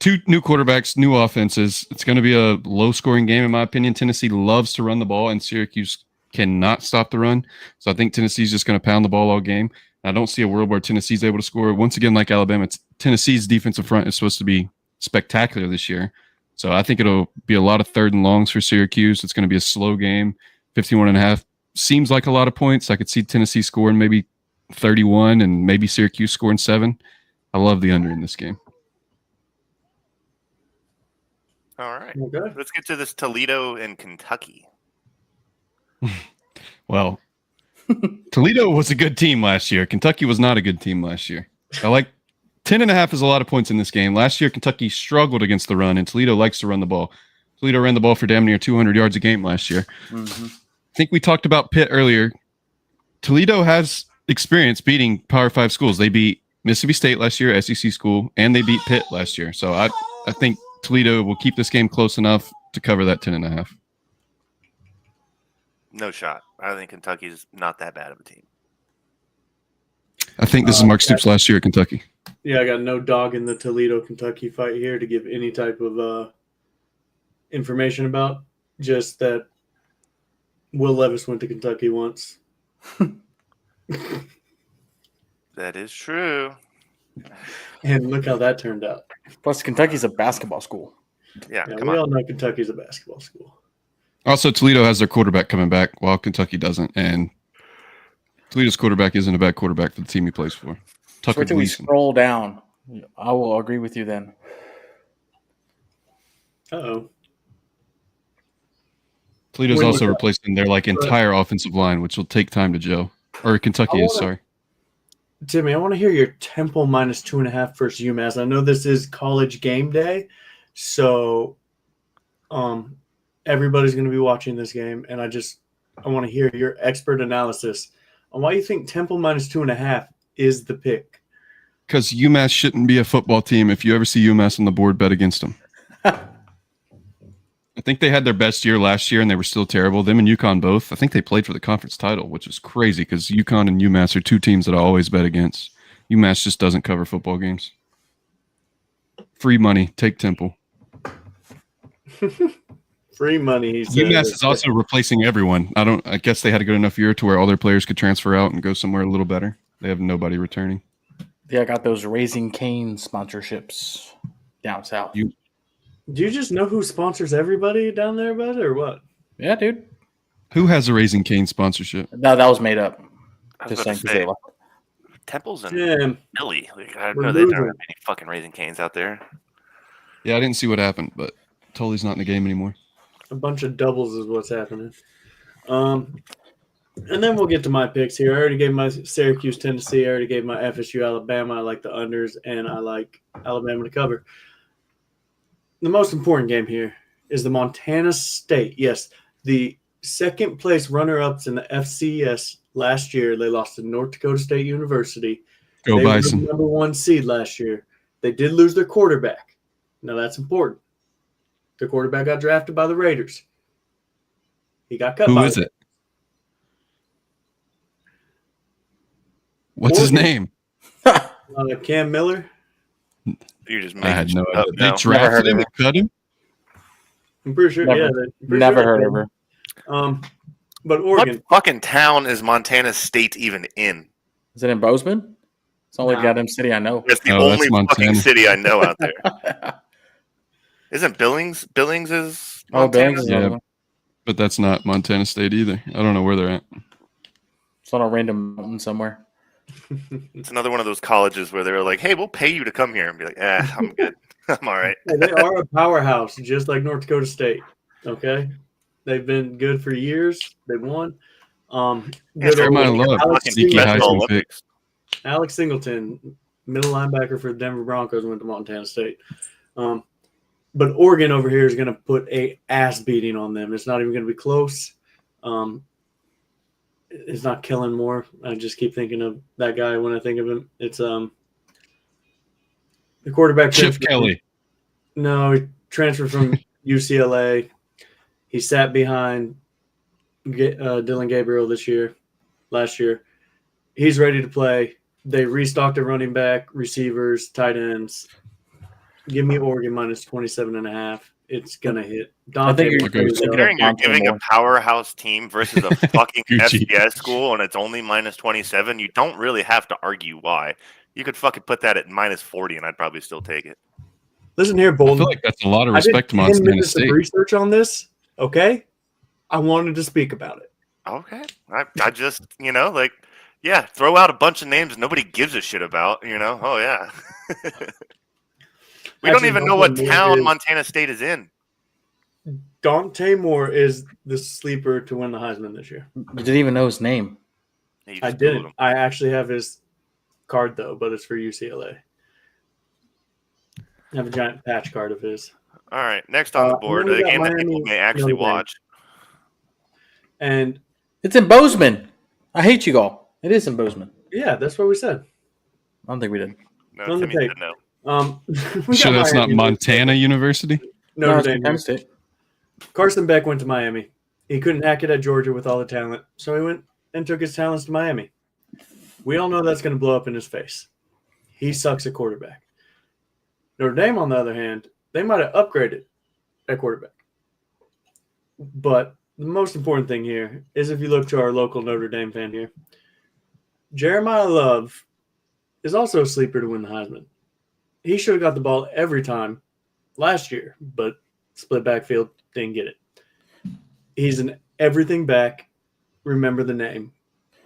2 new quarterbacks, new offenses. It's going to be a low-scoring game, in my opinion. Tennessee loves to run the ball, and Syracuse cannot stop the run. So I think Tennessee's just going to pound the ball all game. I don't see a world where Tennessee's able to score. Once again, like Alabama, Tennessee's defensive front is supposed to be spectacular this year. So I think it'll be a lot of 3rd and longs for Syracuse. It's going to be a slow game, 51.5 seems like a lot of points. I could see Tennessee scoring maybe 31 and maybe Syracuse scoring 7. I love the under in this game. All right. Okay. Let's get to this Toledo and Kentucky. Well, Toledo was a good team last year. Kentucky was not a good team last year. I like 10.5 is a lot of points in this game. Last year, Kentucky struggled against the run, and Toledo likes to run the ball. Toledo ran the ball for damn near 200 yards a game last year. Mm-hmm. I think we talked about Pitt earlier. Toledo has experience beating Power 5 schools. They beat Mississippi State last year, SEC school, and they beat Pitt last year. So I think Toledo will keep this game close enough to cover that 10.5. No shot. I think Kentucky's not that bad of a team. I think this is Mark Stoops' last year at Kentucky. Yeah, I got no dog in the Toledo-Kentucky fight here to give any type of information about. Just that Will Levis went to Kentucky once. That is true. And look how that turned out. Plus, Kentucky's a basketball school. Yeah, Yeah, come we on. all know Kentucky's a basketball school. Also, Toledo has their quarterback coming back while Kentucky doesn't. And Toledo's quarterback isn't a bad quarterback for the team he plays for. Tucker Wait till we Gleason. scroll down. I will agree with you then. Uh-oh. Toledo's When also was that? replacing their entire offensive line, which will take time to gel. Or Kentucky is, sorry. Timmy, I want to hear your Temple minus 2.5 versus UMass. I know this is college game day, so everybody's going to be watching this game, and I want to hear your expert analysis on why you think Temple minus 2.5 is the pick. Because UMass shouldn't be a football team. If you ever see UMass on the board, bet against them. I think they had their best year last year, and they were still terrible. Them and UConn both. I think they played for the conference title, which is crazy because UConn and UMass are two teams that I always bet against. UMass just doesn't cover football games. Free money. Take Temple. Free money, he said. UMass is also replacing everyone. I guess they had a good enough year to where all their players could transfer out and go somewhere a little better. They have nobody returning. Yeah, I got those Raising Cane sponsorships down south. Do you just know who sponsors everybody down there, bud, or what? Yeah, dude. Who has a Raising Cane sponsorship? No, that was made up. I was Just about saying to 'cause say, they left. Temples and Damn. Philly. Like, I We're know they don't losing. have any fucking Raising Canes out there. Yeah, I didn't see what happened, but Tully's not in the game anymore. A bunch of doubles is what's happening. And then we'll get to my picks here. I already gave my Syracuse, Tennessee. I already gave my FSU, Alabama. I like the unders, and I like Alabama to cover. The most important game here is the Montana State. Yes, the second place runner-ups in the FCS last year. They lost to North Dakota State University. Go They were Bison. the number 1 seed last year. They did lose their quarterback. Now, that's important. The quarterback got drafted by the Raiders. He got cut Who by is them. it? What's his Oregon. name? Cam Miller. You just I had making no shit idea. up They now. heard drafted of him it. and cut him? I'm pretty sure. Never- Never heard of her. But What Oregon. fucking town is Montana State even in? Is it in Bozeman? It's the only No. goddamn city I know. That's the Oh, that's only fucking Montana. city I know out there. Isn't Billings? Billings is Oh, Montana? Billings is Yeah. another one. But that's not Montana State either. I don't know where they're at. It's on a random mountain somewhere. It's another one of those colleges where they're like, "Hey, we'll pay you to come here," and be like, I'm good. I'm all right." Hey, they are a powerhouse, just like North Dakota State. Okay, they've been good for years. They won. Good Jeremiah old Love, Alex sneaky Special Heisman Singleton, pick. Olympics. Alex Singleton, middle linebacker for the Denver Broncos, went to Montana State. But Oregon over here is going to put a ass beating on them. It's not even going to be close. It's not Kellen Moore. I just keep thinking of that guy when I think of him. It's the quarterback. Chip transfer- Kelly. No, he transferred from UCLA. He sat behind Dylan Gabriel last year. He's ready to play. They restocked a running back, receivers, tight ends. Give me Oregon minus 27.5. It's going to hit. I think you're Okay. Considering you're Dante giving a Moore. powerhouse team versus a fucking Gucci. FCS school and it's only minus 27, you don't really have to argue why. You could fucking put that at minus 40 and I'd probably still take it. Listen here, I Bolton. feel like that's a lot of I did respect to 10 Montana minutes State. of research on this, okay? I wanted to speak about it. Okay. I just, throw out a bunch of names nobody gives a shit about, Oh, yeah. We don't Actually, even know what Dante Moore town is- Montana State is in. Dante Moore is the sleeper to win the Heisman this year. You didn't even know his name. You I just Googled didn't. him. I actually have his card though, but it's for UCLA. I have a giant patch card of his. All right. Next on the And board, then we a got game that Miami, people may actually Notre Dame. watch. And It's in Bozeman. I hate you all. It is in Bozeman. yeah, that's what we said. I don't think we did. No, On the Timmy tape. said no. We Sure, got that's not Miami. Montana University. No, Notre it's Dame. Penn State. Carson Beck went to Miami. He couldn't hack it at Georgia with all the talent, so he went and took his talents to Miami. We all know that's going to blow up in his face. He sucks at quarterback. Notre Dame, on the other hand, they might have upgraded at quarterback. But the most important thing here is if you look to our local Notre Dame fan here, Jeremiah Love is also a sleeper to win the Heisman. He should have got the ball every time last year, but split backfield, didn't get it. He's an everything back. Remember the name.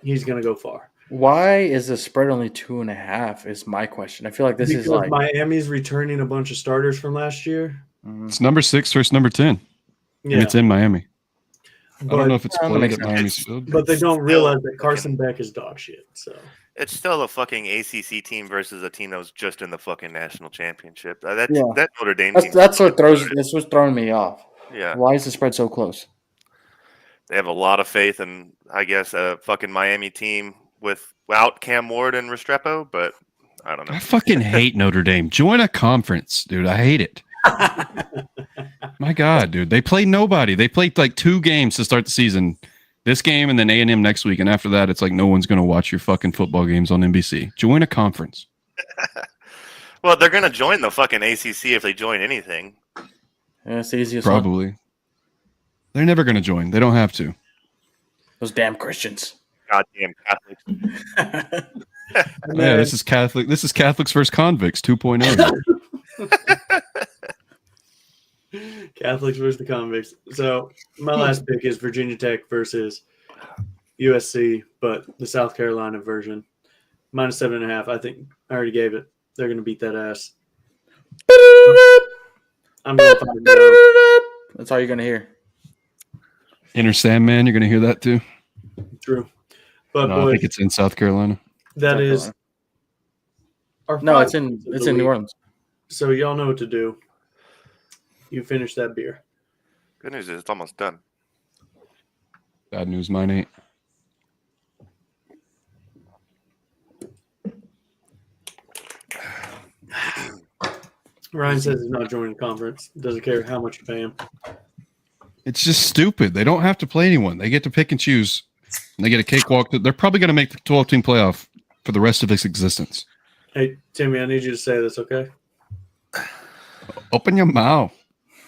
He's going to go far. Why is the spread only 2.5? Is my question. I feel like this because is like Miami's returning a bunch of starters from last year. It's number 6 versus number 10, Yeah, and it's in Miami. I don't know if it's That played makes at sense. Miami's field. but they don't realize that fucking- Carson Beck is dog shit. So It's still a fucking ACC team versus a team that was just in the fucking national championship. That Yeah. Notre Dame that's team. that's what throws. That's what's throwing me off. Yeah, Why is the spread so close? they have a lot of faith in, I guess, a fucking Miami team without Cam Ward and Restrepo, but I don't know. I fucking hate Notre Dame. Join a conference, dude. I hate it. My God, dude. They played nobody. They played like 2 games to start the season. This game and then A&M next week. And after that, it's like no one's going to watch your fucking football games on NBC. Join a conference. Well, they're gonna join the fucking ACC if they join anything. Yeah, it's the easiest one. Probably. They're never going to join. They don't have to. Those damn Christians. Goddamn Catholics. and Yeah, then, this is Catholic. This is Catholics versus Convicts 2.0. Catholics versus the convicts. So my last pick is Virginia Tech versus USC, but the South Carolina version. -7.5. I think I already gave it. They're going to beat that ass. I'm going 5-0. That's all you're gonna hear. Inner Sandman, you're going to hear that too? True. But No, I boys, think it's in South Carolina. that South is Carolina. our No, five it's in picks of it's the in New week. Orleans. So y'all know what to do. You finish that beer. Good news is it's almost done. Bad news, mine ain't. Ryan says he's not joining the conference. Doesn't care how much you pay him. It's just stupid. They don't have to play anyone. They get to pick and choose. And they get a cakewalk. They're probably going to make the 12-team playoff for the rest of its existence. Hey, Timmy, I need you to say this, okay? Open your mouth.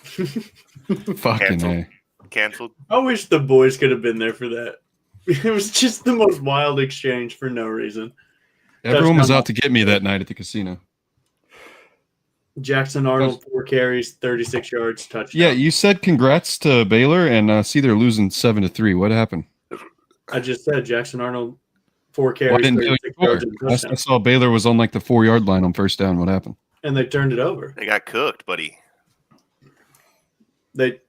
Fucking Cancel. A. Canceled. I wish the boys could have been there for that. It was just the most wild exchange for no reason. Everyone was Touchdown. out to get me that night at the casino. Jackson Arnold, 4 carries, 36 yards, touchdown. Yeah, you said congrats to Baylor, and see they're losing 7-3. What happened? I just said Jackson Arnold, 4 Why carries, didn't Baylor 36 score? yards, and a I touchdown. saw Baylor was on like the 4-yard line on first down. What happened? And they turned it over. They got cooked, buddy. They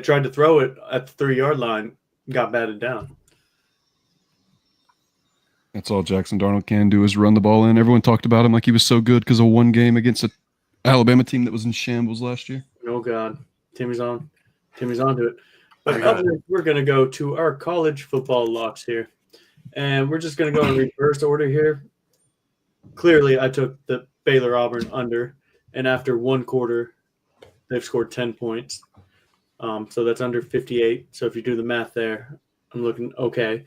tried to throw it at the 3-yard line, got batted down. That's all Jackson Darnold can do is run the ball in. Everyone talked about him like he was so good because of one game against an Alabama team that was in shambles last year. Oh God, Timmy's onto it. But up next, we're going to go to our college football locks here, and we're just going to go in reverse order here. Clearly, I took the Baylor Auburn under, and after one quarter, they've scored 10 points. So that's under 58. So if you do the math there, I'm looking okay.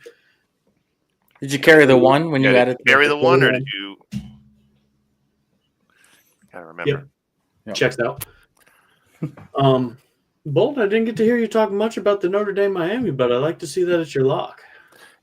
Did you carry the one when you Did added? carry the one, or did you? Gotta remember. Yep. Checks out. Bolton, I didn't get to hear you talk much about the Notre Dame Miami, but I like to see that it's your lock.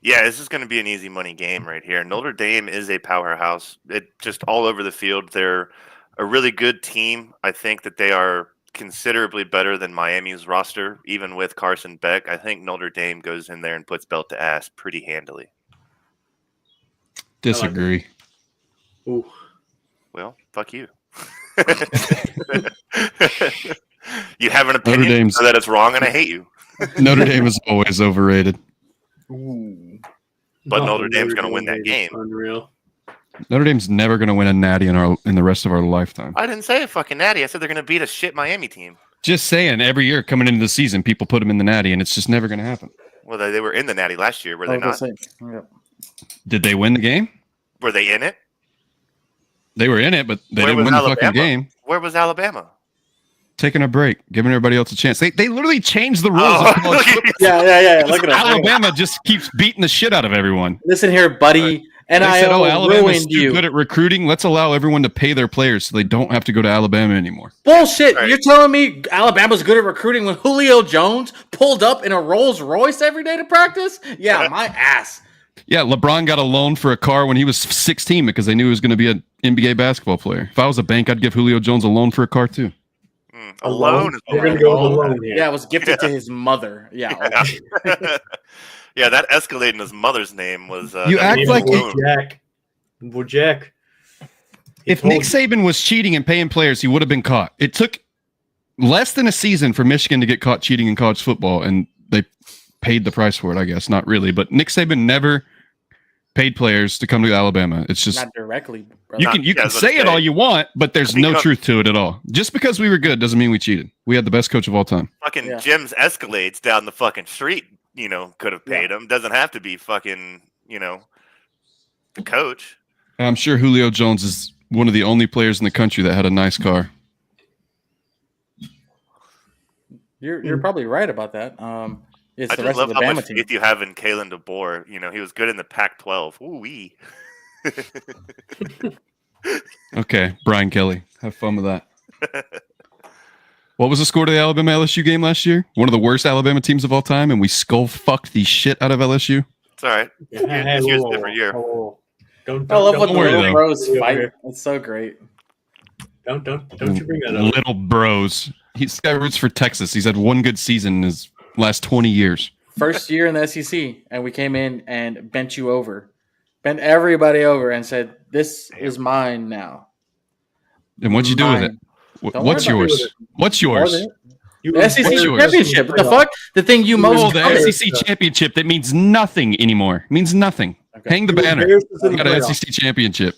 Yeah, this is going to be an easy money game right here. Notre Dame is a powerhouse. It just all over the field. They're a really good team. I think that they are considerably better than Miami's roster, even with Carson Beck. I think Notre Dame goes in there and puts belt to ass pretty handily. Disagree. Ooh. Well, fuck you. You have an opinion so that it's wrong, and I hate you. Notre Dame is always overrated. Ooh. But Notre Dame's going to win that game. Unreal. Notre Dame's never going to win a natty in the rest of our lifetime. I didn't say a fucking natty. I said they're going to beat a shit Miami team. Just saying, every year coming into the season, people put them in the natty, and it's just never going to happen. Well, they were in the natty last year, were they not? Yeah. Did they win the game? Were they in it? They were in it, but they Where didn't was win the Alabama? fucking game. Where was Alabama? Taking a break, giving everybody else a chance. They literally changed the rules of college football. Yeah. Look at us. Alabama just keeps beating the shit out of everyone. Listen here, buddy. They said, NIL Alabama's ruined too you. good at recruiting. Let's allow everyone to pay their players so they don't have to go to Alabama anymore. Bullshit. Right. You're telling me Alabama's good at recruiting when Julio Jones pulled up in a Rolls Royce every day to practice? Yeah, my ass. Yeah, LeBron got a loan for a car when he was 16 because they knew he was going to be an NBA basketball player. If I was a bank, I'd give Julio Jones a loan for a car too. A loan is We're gonna go with a loan here. Yeah, it was gifted to his mother. Yeah. Yeah, that Escalade in his mother's name was. You that act was like a loan. Jack. Well, Jack. If Nick Saban was cheating and paying players, he would have been caught. It took less than a season for Michigan to get caught cheating in college football, and they paid the price for it, I guess. Not really, but Nick Saban never paid players to come to Alabama. It's just Not directly. Bro. you can say it all you want, but there's no truth to it at all. Just because we were good doesn't mean we cheated. We had the best coach of all time. Fucking Jim's Escalades down the fucking street, could have paid him. Doesn't have to be fucking, the coach. And I'm sure Julio Jones is one of the only players in the country that had a nice car. You're probably right about that. It's I the just rest love of the how Bama much team. faith you have in Kalen DeBoer. He was good in the Pac-12. Ooh-wee. Okay, Brian Kelly. Have fun with that. What was the score to the Alabama LSU game last year? One of the worst Alabama teams of all time, and we skull fucked the shit out of LSU. It's all right. This year's a different year. Don't I love what the worry, little though. bros fight. It's so great. Don't you bring that up. Little bros. This guy roots for Texas. He's had one good season in his last 20 years. First year in the SEC, and we came in and bent you over. Bent everybody over and said, "This is mine now." And what'd you do with it? Don't What's worry about yours? it. What's yours? The SEC What's yours? championship. What the fuck? The thing you most Oh, the SEC championship. That means nothing anymore. It means nothing. Okay. Hang the banner. Bears is in You the got an playoff. SEC championship.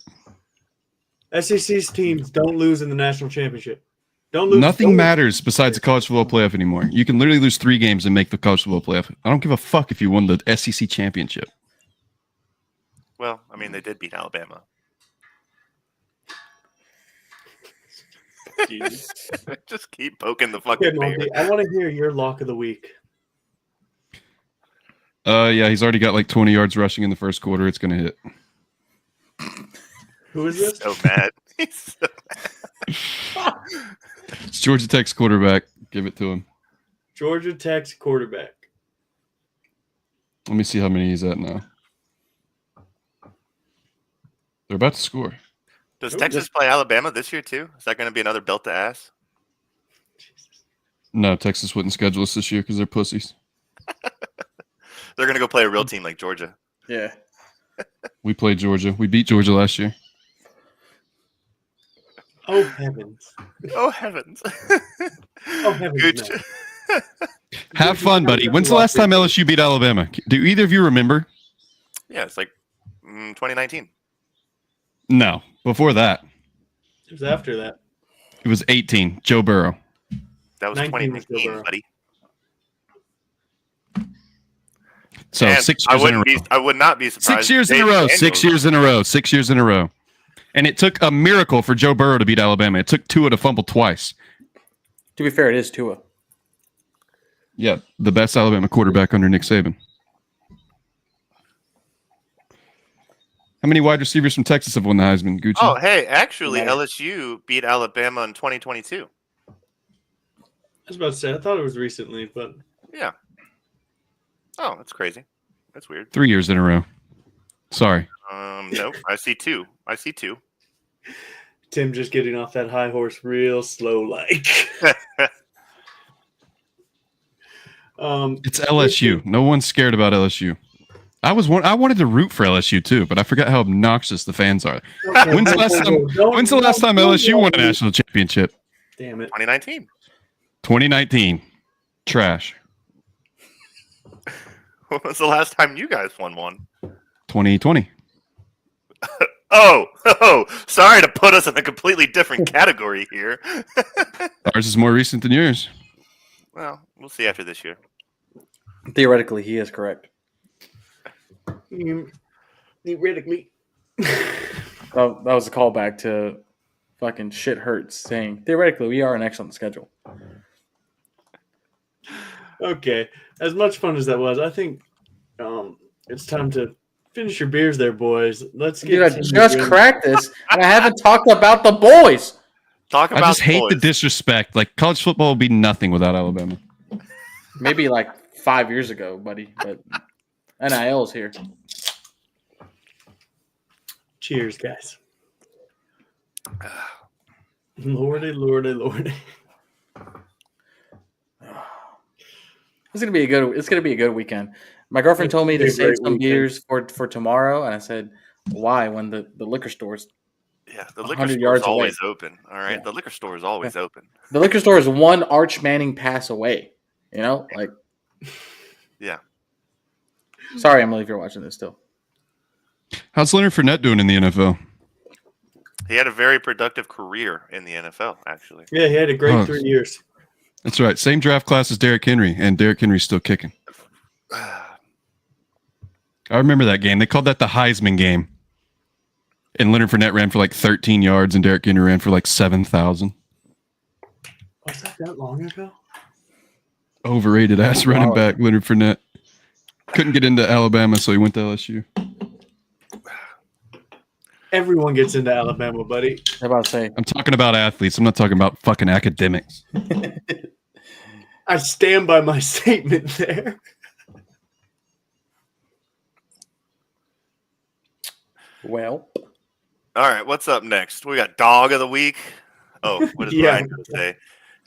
SEC's teams don't lose in the national championship. Don't lose. Nothing don't lose. matters besides the college football playoff anymore. You can literally lose 3 games and make the college football playoff. I don't give a fuck if you won the SEC championship. Well, I mean, they did beat Alabama. Just keep poking the Okay, fucking bear. Monty, I want to hear your lock of the week. Yeah, he's already got like 20 yards rushing in the first quarter. It's going to hit. Who is this? So mad. He's so mad. It's Georgia Tech's quarterback. Give it to him. Georgia Tech's quarterback. Let me see how many he's at now. They're about to score. Does Texas play Alabama this year too? Is that going to be another belt to ass? No, Texas wouldn't schedule us this year because they're pussies. They're going to go play a real team like Georgia. Yeah. We played Georgia. We beat Georgia last year. Oh heavens! Oh heavens! Oh heavens! Gooch. man. Have fun, buddy. When's the last time LSU beat Alabama? Do either of you remember? Yeah, it's like 2019. No, before that. It was after that. It was 18. Joe Burrow. That was 19 was 2019, Burrow. buddy. So And 6 I years in a row. wouldn't be. I would not be surprised. 6 years in a Dave row. Daniels- 6 years in a row. 6 years in a row. And it took a miracle for Joe Burrow to beat Alabama. It took Tua to fumble twice. To be fair, it is Tua. Yeah, the best Alabama quarterback under Nick Saban. How many wide receivers from Texas have won the Heisman, Gucci? Oh, hey, actually, Matter. LSU beat Alabama in 2022. I was about to say I thought it was recently, but Yeah. Oh, that's crazy. That's weird. 3 years in a row. Sorry. Nope. I see two. Tim just getting off that high horse real slow like. It's LSU. No one's scared about LSU. I wanted to root for LSU too, but I forgot how obnoxious the fans are. When's the last time LSU won a national championship? Damn it. 2019. 2019. Trash. When was the last time you guys won one? 2020. Oh, sorry to put us in a completely different category here. Ours is more recent than yours. Well, we'll see after this year. Theoretically, he is correct. Theoretically. That was a callback to fucking shit hurts saying, theoretically, we are an excellent schedule. Okay. As much fun as that was, I think it's time to finish your beers there, boys. Let's get Dude, I just cracked this, and I haven't talked about the boys. Talk about I just hate boys. the disrespect. Like, college football will be nothing without Alabama. Maybe like 5 years ago, buddy, but NIL's here. Cheers, guys. Lordy, lordy, lordy. It's gonna be a good weekend. My girlfriend told me to It's gonna be a save great some weekend. beers for tomorrow, and I said, "Why?" When the liquor stores, Yeah, the liquor 100 store yards is away. always open. All right, Yeah. the liquor store is always open. the liquor store is one Arch Manning pass away. You know, like. Yeah. Sorry, Emily, if you're watching this still. How's Leonard Fournette doing in the NFL? He had a very productive career in the NFL, actually. Yeah, he had a great Oh. 3 years. That's right. Same draft class as Derrick Henry, and Derrick Henry's still kicking. I remember that game. They called that the Heisman game. And Leonard Fournette ran for like 13 yards, and Derrick Henry ran for like 7,000. Was that long ago? Overrated ass running back, Leonard Fournette. Couldn't get into Alabama, so he went to LSU. Everyone gets into Alabama, buddy. I'm about to say, I'm talking about athletes. I'm not talking about fucking academics. I stand by my statement there. well, All right, what's up next? We got dog of the week. Oh, what did Yeah. Ryan just say?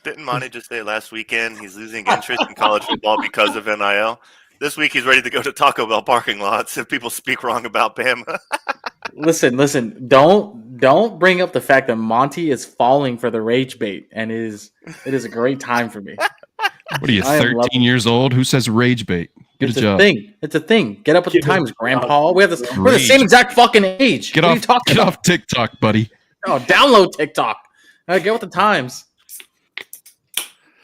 Didn't Monty just say last weekend he's losing interest in college football because of NIL? This week he's ready to go to Taco Bell parking lots if people speak wrong about Bama. listen. Don't bring up the fact that Monty is falling for the rage bait, and it is a great time for me. What are you, I am 13 loving- years old? Who says rage bait? Get It's a job. thing. It's a thing. Get up with the Get a times, job. Grandpa. We're the Rage. same exact fucking age. Get What are you off, talking get about? off TikTok, buddy. No, download TikTok. Get with the times.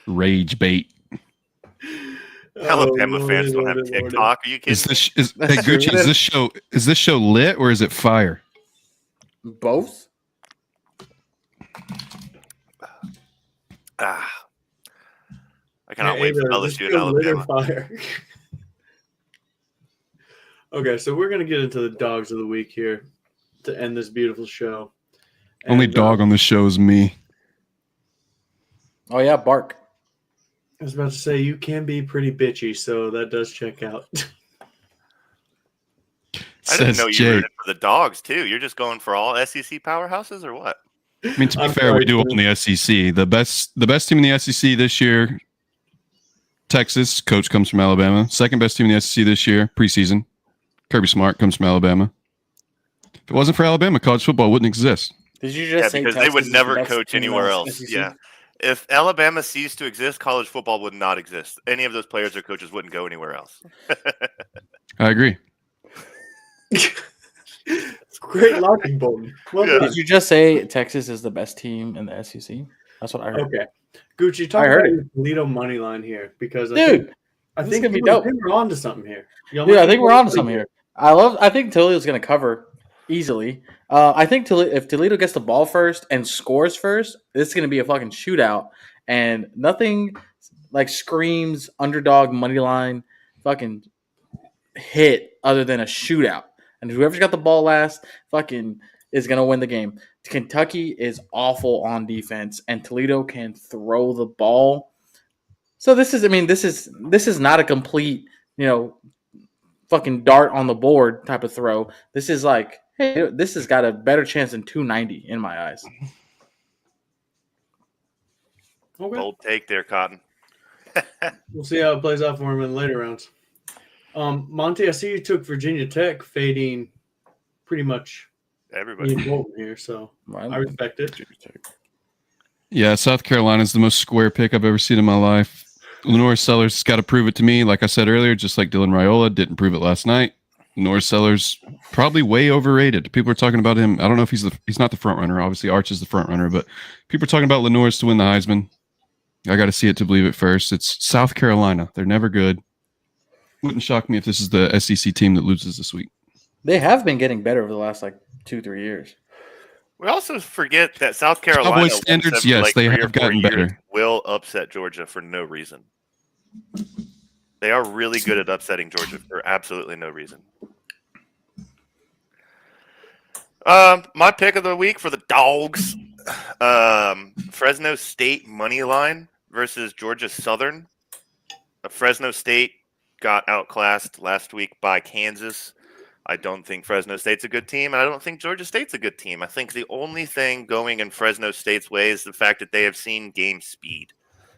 Rage bait. Alabama fans don't have Lordy, lordy. TikTok. Are you kidding? Is this me? is That's hey, Gucci? true. Is this show lit or is it fire? Both. I cannot wait for LSU and Alabama. Fire. Okay, so we're gonna get into the dogs of the week here to end this beautiful show. Only And, dog on the show is me. Oh yeah, bark. I was about to say you can be pretty bitchy, so that does check out. I didn't Says know you Jay. rooted for the dogs too. You're just going for all SEC powerhouses or what? I mean, to be I'm fair, sorry, we do Tim. own the SEC. The best team in the SEC this year, Texas. Coach comes from Alabama. Second best team in the SEC this year, preseason. Kirby Smart comes from Alabama. If it wasn't for Alabama, college football wouldn't exist. Did you Yeah, just say because they Texas would is the never best coach team in anywhere the else. SEC? Yeah. If Alabama ceased to exist, college football would not exist. Any of those players or coaches wouldn't go anywhere else. I agree. Great logic, Bolton. Well Yeah. done. Did you just say Texas is the best team in the SEC? That's what I heard. Okay, Gucci, talk I heard about it. your Toledo money line here because Dude, I this think is gonna be you dope. and Tim are on to something here. Y'all Dude, might I be think we're on to pretty something good. here. I think Toledo's going to cover easily. I think if Toledo gets the ball first and scores first, this is going to be a fucking shootout, and nothing like screams underdog money line fucking hit other than a shootout. And whoever's got the ball last fucking is going to win the game. Kentucky is awful on defense, and Toledo can throw the ball. So this is not a complete, fucking dart on the board type of throw. This is like Hey, this has got a better chance than 290 in my eyes. Okay. Bold take there, Cotton. We'll see how it plays out for him in the later rounds. Monty, I see you took Virginia Tech, fading pretty much Everybody. me and Bolton here, so I respect it. Yeah, South Carolina's the most square pick I've ever seen in my life. Lenore Sellers has got to prove it to me. Like I said earlier, just like Dylan Raiola didn't prove it last night. Lenore Sellers probably way overrated. People are talking about him. I don't know if he's not the front runner. Obviously, Arch is the front runner, but people are talking about Lenore's to win the Heisman. I got to see it to believe it first. It's South Carolina. They're never good. Wouldn't shock me if this is the SEC team that loses this week. They have been getting better over the last 2-3 years. We also forget that South Carolina, Cowboy standards, yes, they have gotten better. Will upset Georgia for no reason. They are really good at upsetting Georgia for absolutely no reason. My pick of the week for the Dogs, Fresno State money line versus Georgia Southern. Fresno State got outclassed last week by Kansas. I don't think Fresno State's a good team, and I don't think Georgia State's a good team. I think the only thing going in Fresno State's way is the fact that they have seen game speed,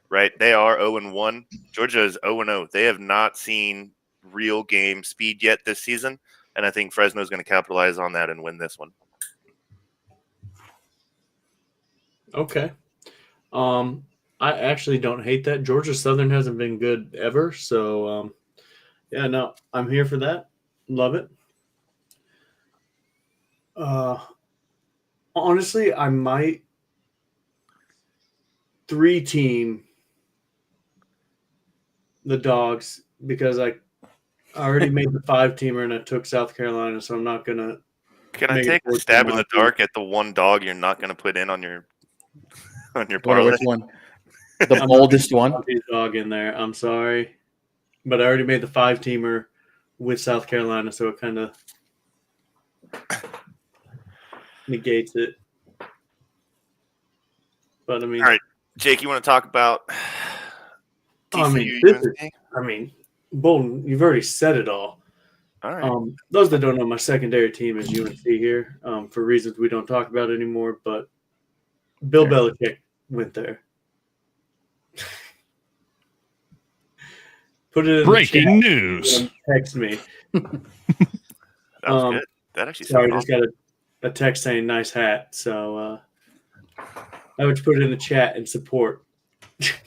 right? They are 0-1. Georgia is 0-0. They have not seen real game speed yet this season, and I think Fresno is going to capitalize on that and win this one. Okay. I actually don't hate that. Georgia Southern hasn't been good ever, so yeah, no, I'm here for that. Love it. Honestly, I might 3-team the Dogs because I already made the 5-teamer and I took South Carolina, so I'm not gonna. Can I take a stab in the dark at the one dog you're not going to put in on your parlay? Which one? The boldest one? Dog in there. I'm sorry, but I already made the 5-teamer with South Carolina, so it kind of negates it. But I mean, all right, Jake, you want to talk about TCU? Bolton, you've already said it all. All right. Those that don't know, my secondary team is UNC here for reasons we don't talk about anymore. But Bill Belichick went there. Put it in breaking news. Text me. That was good. That actually. Sorry, I just got a text saying "nice hat," so I would put it in the chat and support.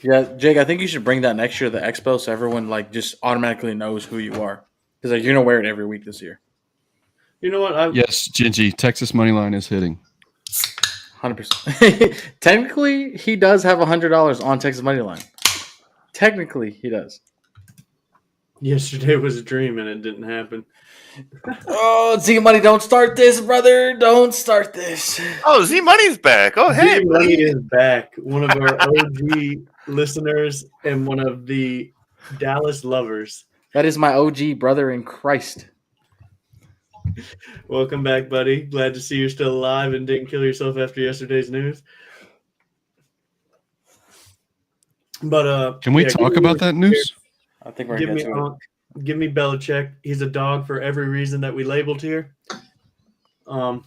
Yeah, Jake, I think you should bring that next year to the Expo so everyone just automatically knows who you are. Because you're gonna wear it every week this year. You know what? Yes, Gingy, Texas money line is hitting. 100%. Technically, he does have $100 on Texas money line. Technically, he does. Yesterday was a dream and it didn't happen. Oh, Z Money, don't start this, brother. Don't start this. Oh, Z Money's back. Oh, hey, Z Money is back. One of our OG listeners and one of the Dallas lovers. That is my OG brother in Christ. Welcome back, buddy. Glad to see you're still alive and didn't kill yourself after yesterday's news. But can we talk about that news? I think we're gonna get to it. Give me Belichick. He's a dog for every reason that we labeled here. And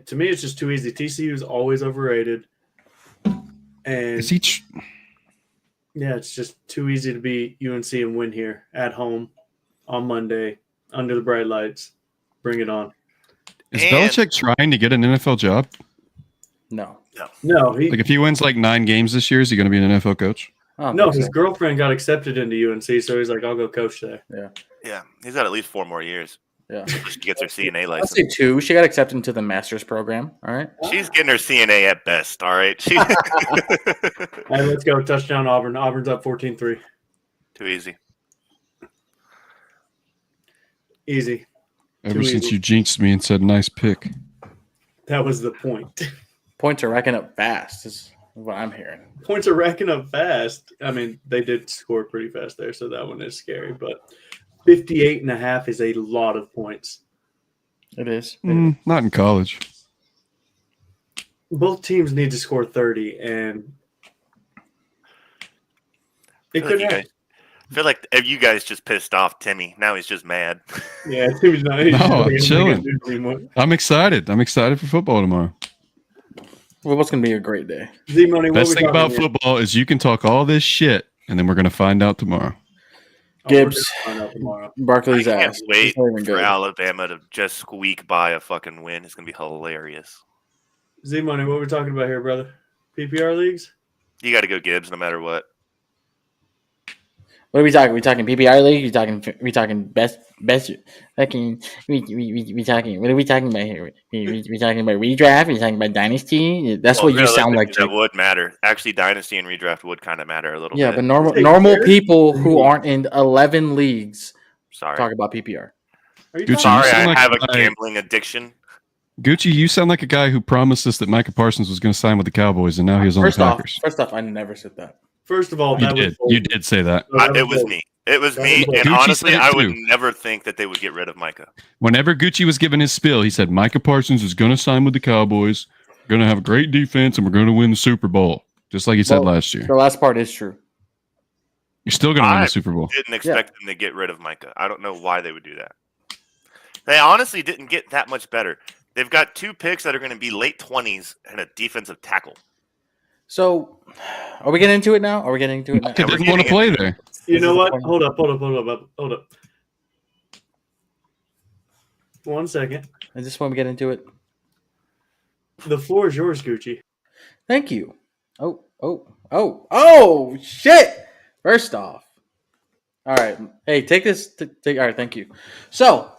to me, it's just too easy. TCU is always overrated. And is he? Yeah, it's just too easy to be UNC and win here at home on Monday under the bright lights. Bring it on. Is Belichick trying to get an NFL job? No. If he wins 9 games this year, is he going to be an NFL coach? No, his girlfriend got accepted into UNC, so he's like, I'll go coach there. Yeah, he's got at least 4 more years. Yeah, she gets her CNA license. I'd say 2. She got accepted into the master's program. All right, she's getting her CNA at best. All right, Hey, let's go touchdown Auburn. Auburn's up 14-3. Too easy. Easy. Ever since you jinxed me and said nice pick. That was the point. Points are racking up fast is what I'm hearing. Points are racking up fast. I mean, they did score pretty fast there, so that one is scary. But 58.5 is a lot of points. It is. Not in college. Both teams need to score 30, and it could happen. I I feel like you guys just pissed off Timmy. Now he's just mad. Yeah, Timmy's not. He's No, just I'm like, chilling. "Do this anymore." I'm excited. I'm excited for football tomorrow. Well, what's going to be a great day? Z-Money, what Best we thing talking about here? football is you can talk all this shit, and then we're gonna find out tomorrow. Gibbs. We're gonna find out tomorrow. Barkley's I can't ass. wait He's not even for good. Alabama to just squeak by a fucking win. It's gonna be hilarious. Z-Money, what we talking about here, brother? PPR leagues? You got to go Gibbs no matter what. What are we talking? We talking PPR league? We talking best fucking we talking. What are we talking about here? We talking about redraft? We talking about dynasty? That's what you sound like, That Jake. would matter. Actually, dynasty and redraft would kind of matter a little Yeah, bit. but normal Hey, normal Jared? people who aren't in 11 leagues Sorry. talk about PPR. Are you Gucci, talking Sorry, sound I like have a a guy- gambling addiction. Gucci, you sound like a guy who promised us that Micah Parsons was going to sign with the Cowboys, and now he's on the Packers. First off, I never said that. First of all, You that did. was bold. You did say that. No, that It was bold. me. It was That me. was bold. And Gucci honestly, said it I would too. never think that they would get rid of Micah. Whenever Gucci was giving his spiel, he said Micah Parsons is going to sign with the Cowboys, going to have a great defense, and we're going to win the Super Bowl, just like he said Well, last year. The last part is true. You're still going to win I the Super Bowl. Didn't expect them to get rid of Micah. I don't know why they would do that. They honestly didn't get that much better. They've got 2 picks that are going to be late 20s and a defensive tackle. So, are we getting into it now? Are we getting into it now? Micah we're didn't want to getting play into there. You know This is what? the point. Hold up. 1 second. Is this when we get into it? The floor is yours, Gucci. Thank you. Oh, shit. First off. All right. Hey, take this. All right, thank you. So,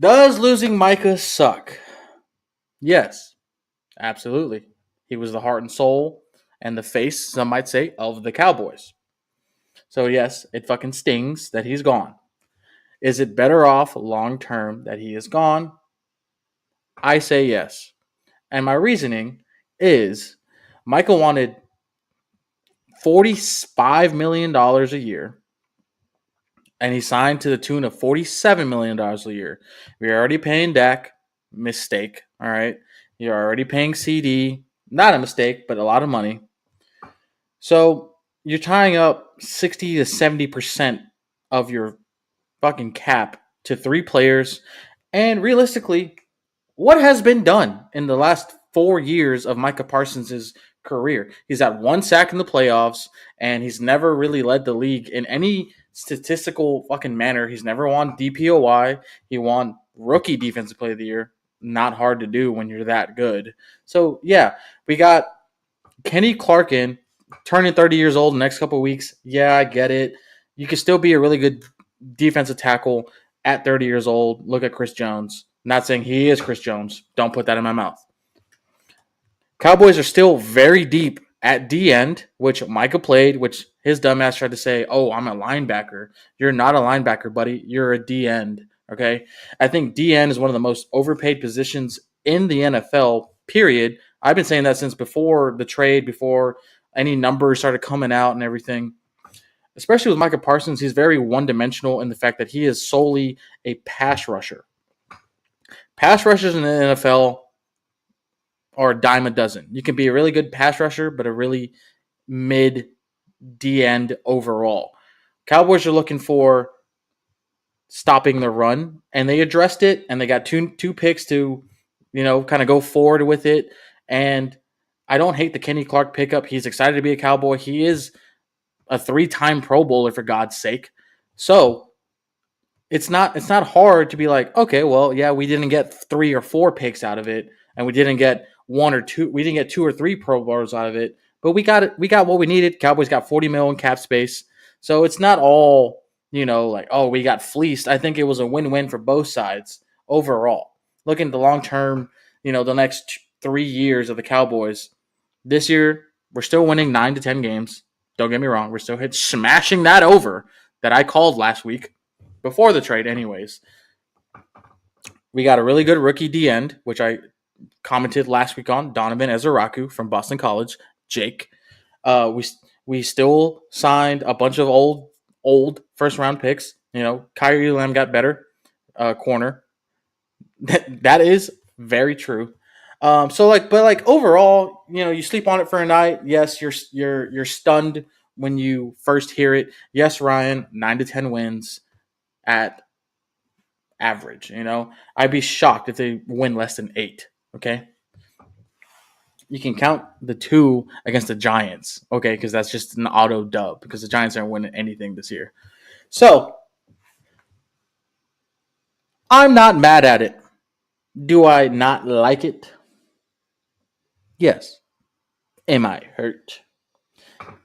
does losing Micah suck? Yes, absolutely. He was the heart and soul and the face, some might say, of the Cowboys. So, yes, it fucking stings that he's gone. Is it better off long term that he is gone? I say yes. And my reasoning is Michael wanted $45 million a year, and he signed to the tune of $47 million a year. We're already paying Dak. Mistake. All right. You're already paying CD. Not a mistake, but a lot of money. So you're tying up 60 to 70% of your fucking cap to 3 players. And realistically, what has been done in the last 4 years of Micah Parsons' career? He's had 1 sack in the playoffs, and he's never really led the league in any statistical fucking manner. He's never won DPOY. He won Rookie Defensive Player of the Year. Not hard to do when you're that good. So, yeah, we got Kenny Clark in, turning 30 years old in the next couple of weeks. Yeah, I get it. You can still be a really good defensive tackle at 30 years old. Look at Chris Jones. Not saying he is Chris Jones. Don't put that in my mouth. Cowboys are still very deep at D end, which Micah played, which his dumbass tried to say, oh, I'm a linebacker. You're not a linebacker, buddy. You're a D end. Okay. I think D end is one of the most overpaid positions in the NFL, period. I've been saying that since before the trade, before any numbers started coming out and everything. Especially with Micah Parsons, he's very one-dimensional in the fact that he is solely a pass rusher. Pass rushers in the NFL are a dime a dozen. You can be a really good pass rusher, but a really mid D end overall. Cowboys are looking for stopping the run, and they addressed it, and they got two picks to, kind of go forward with it. And I don't hate the Kenny Clark pickup. He's excited to be a Cowboy. He is a 3-time Pro Bowler, for God's sake. So it's not hard to be like, okay, well, yeah, we didn't get 3 or 4 picks out of it, and we didn't get 1 or 2. We didn't get 2 or 3 Pro Bowlers out of it, but we got it. We got what we needed. Cowboys got $40 million cap space, so it's not all like, oh, we got fleeced. I think it was a win-win for both sides overall. Looking at the long term, the next 3 years of the Cowboys. This year, we're still winning 9 to 10 games. Don't get me wrong. We're still smashing that over that I called last week before the trade anyways. We got a really good rookie D end, which I commented last week on, Donovan Ezeraku from Boston College, Jake. We still signed a bunch of old first-round picks. Kyrie Lamb got better corner. That is very true. But overall, you sleep on it for a night. Yes, you're stunned when you first hear it. Yes, Ryan, 9 to 10 wins at average. I'd be shocked if they win less than 8. Okay. You can count the 2 against the Giants, okay, because that's just an auto dub because the Giants aren't winning anything this year. So I'm not mad at it. Do I not like it? Yes. Am I hurt?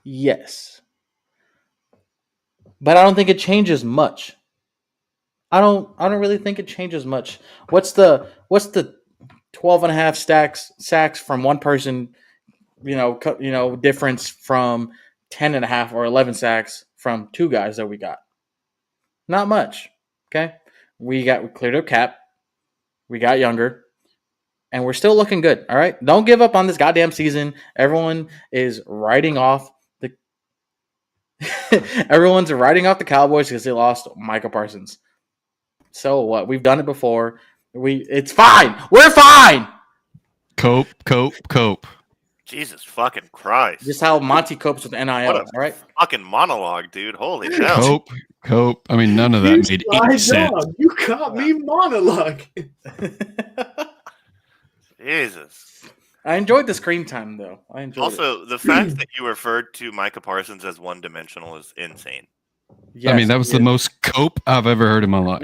Yes. But I don't think it changes much. I don't really think it changes much. What's the 12 and a half sacks from one person, difference from 10 and a half or 11 sacks from 2 guys that we got? Not much. Okay? We cleared up cap. We got younger. And we're still looking good. All right? Don't give up on this goddamn season. Everyone is writing off the Everyone's writing off the Cowboys because they lost Micah Parsons. So what? We've done it before. It's fine. We're fine. Cope. Jesus fucking Christ. Just how Monty copes with NIL, What a all right? fucking monologue, dude. Holy hell. Cope. I mean, none of that made any sense. You caught me monologue. Jesus. I enjoyed the screen time, though. Also, the fact that you referred to Micah Parsons as one-dimensional is insane. Yes, I mean, that was the most cope I've ever heard in my life.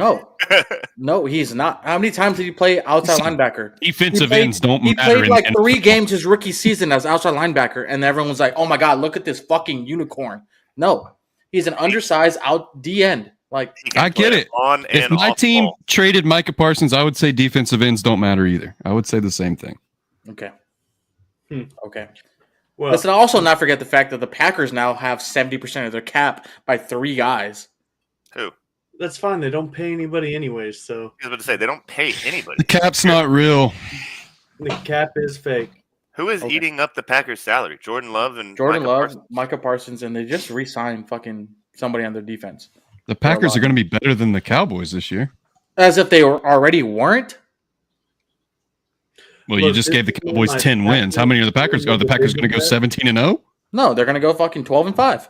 No, he's not. How many times did he play outside linebacker? Defensive ends don't He matter. played like 3 games his rookie season as outside linebacker, and everyone's like, "Oh my god, look at this fucking unicorn." No, he's an undersized out D end. Like, I get it. If my team traded Micah Parsons, I would say defensive ends don't matter either. I would say the same thing. Okay. Okay. Well, Let's also not forget the fact that the Packers now have 70% of their cap by 3 guys. Who? that's fine. They don't pay anybody anyways, so I was about to say, they don't pay anybody. The cap's not real. the cap is fake. Who is eating up the Packers' salary? Jordan Love and Micah Parsons, and they just re-signed fucking somebody on their defense. The Packers are going to be better than the Cowboys this year. As if they already weren't. Well, Look, you just gave the Cowboys 10 wins. How many are the Packers? Are the Packers going to go 17-0? No, they're going to go fucking 12-5.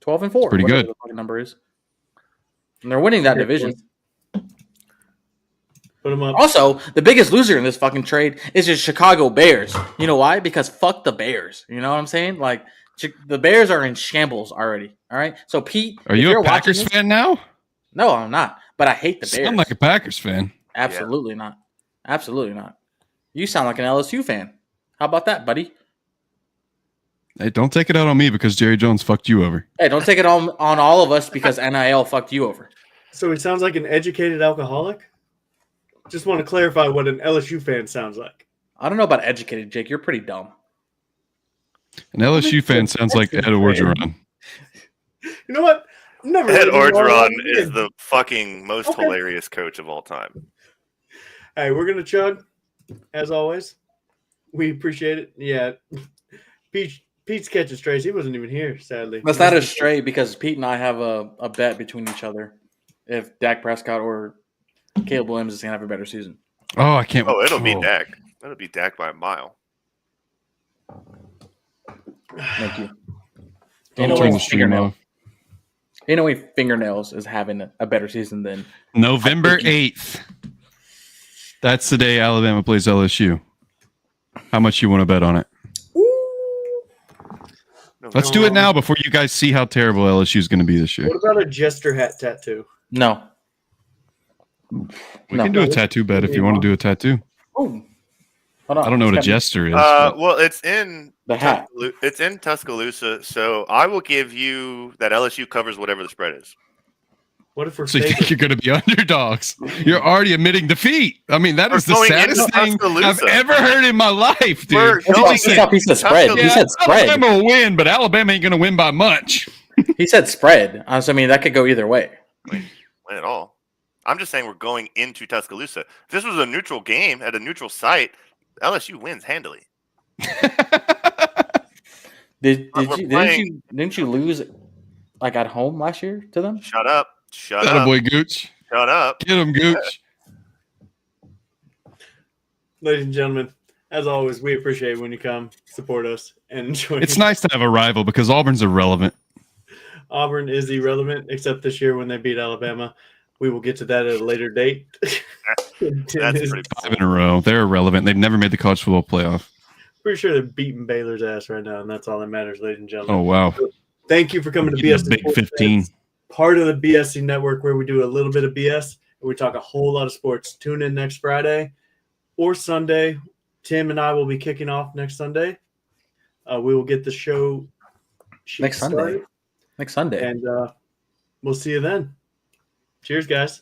12-4. Pretty good. The fucking number is. And they're winning that division. Put them up. Also, the biggest loser in this fucking trade is the Chicago Bears. You know why? Because fuck the Bears. You know what I'm saying? Like, the Bears are in shambles already. All right? So, Pete. Are you a Packers fan now? No, I'm not. But I hate the Bears. Sound like a Packers fan. Absolutely not. Absolutely not. You sound like an LSU fan. How about that, buddy? Hey, don't take it out on me because Jerry Jones fucked you over. Hey, don't take it on all of us because NIL fucked you over. So he sounds like an educated alcoholic? Just want to clarify what an LSU fan sounds like. I don't know about educated, Jake. You're pretty dumb. An LSU fan sounds like Ed Orgeron. You know what? Never Ed heard of you all Orgeron that is again. the fucking most hilarious coach of all time. Hey, we're gonna chug, as always. We appreciate it. Yeah, Pete's catching strays. He wasn't even here, sadly. That's not a stray because Pete and I have a bet between each other. If Dak Prescott or Caleb Williams is going to have a better season. Oh, I can't. Oh, it'll be Dak. It'll be Dak by a mile. Thank you. Don't turn the stream off. Fingernails is having a better season than November 8th. That's the day Alabama plays LSU. How much you want to bet on it? Let's do it now before you guys see how terrible LSU is going to be this year. What about a jester hat tattoo? No. We can do a tattoo bet if you want to do a tattoo. Oh, hold on. I don't know what a jester is. Well, it's in The hat. It's in Tuscaloosa, so I will give you that LSU covers whatever the spread is. What if we're So you favored? think you're going to be underdogs? You're already admitting defeat. I mean, that is the going saddest into thing I've Tuscaloosa. ever heard in my life, We're dude. going He said spread. He Yeah, said spread. Alabama will win, but Alabama ain't going to win by much. He said spread. So, I mean, that could go either way. Win at all. I'm just saying we're going into Tuscaloosa. If this was a neutral game at a neutral site, LSU wins handily. Didn't you lose like at home last year to them? Shut up. Shut Atta up. boy, Gooch. Shut up. Get him, Gooch. Ladies and gentlemen, As always, we appreciate when you come support us and enjoy. It's nice to have a rival because Auburn's irrelevant. Auburn is irrelevant, except this year when they beat Alabama. We will get to that at a later date. That's pretty 5 in a row. They're irrelevant. They've never made the college football playoff. Pretty sure they're beating Baylor's ass right now, and that's all that matters, ladies and gentlemen. Oh, wow. Thank you for coming to Getting BS a big Sports 15. Fans, part of the BSC network where we do a little bit of BS and we talk a whole lot of sports. Tune in next Friday or Sunday. Tim and I will be kicking off next Sunday. We will get the show Next Sunday. Next Sunday. and we'll see you then. Cheers, guys.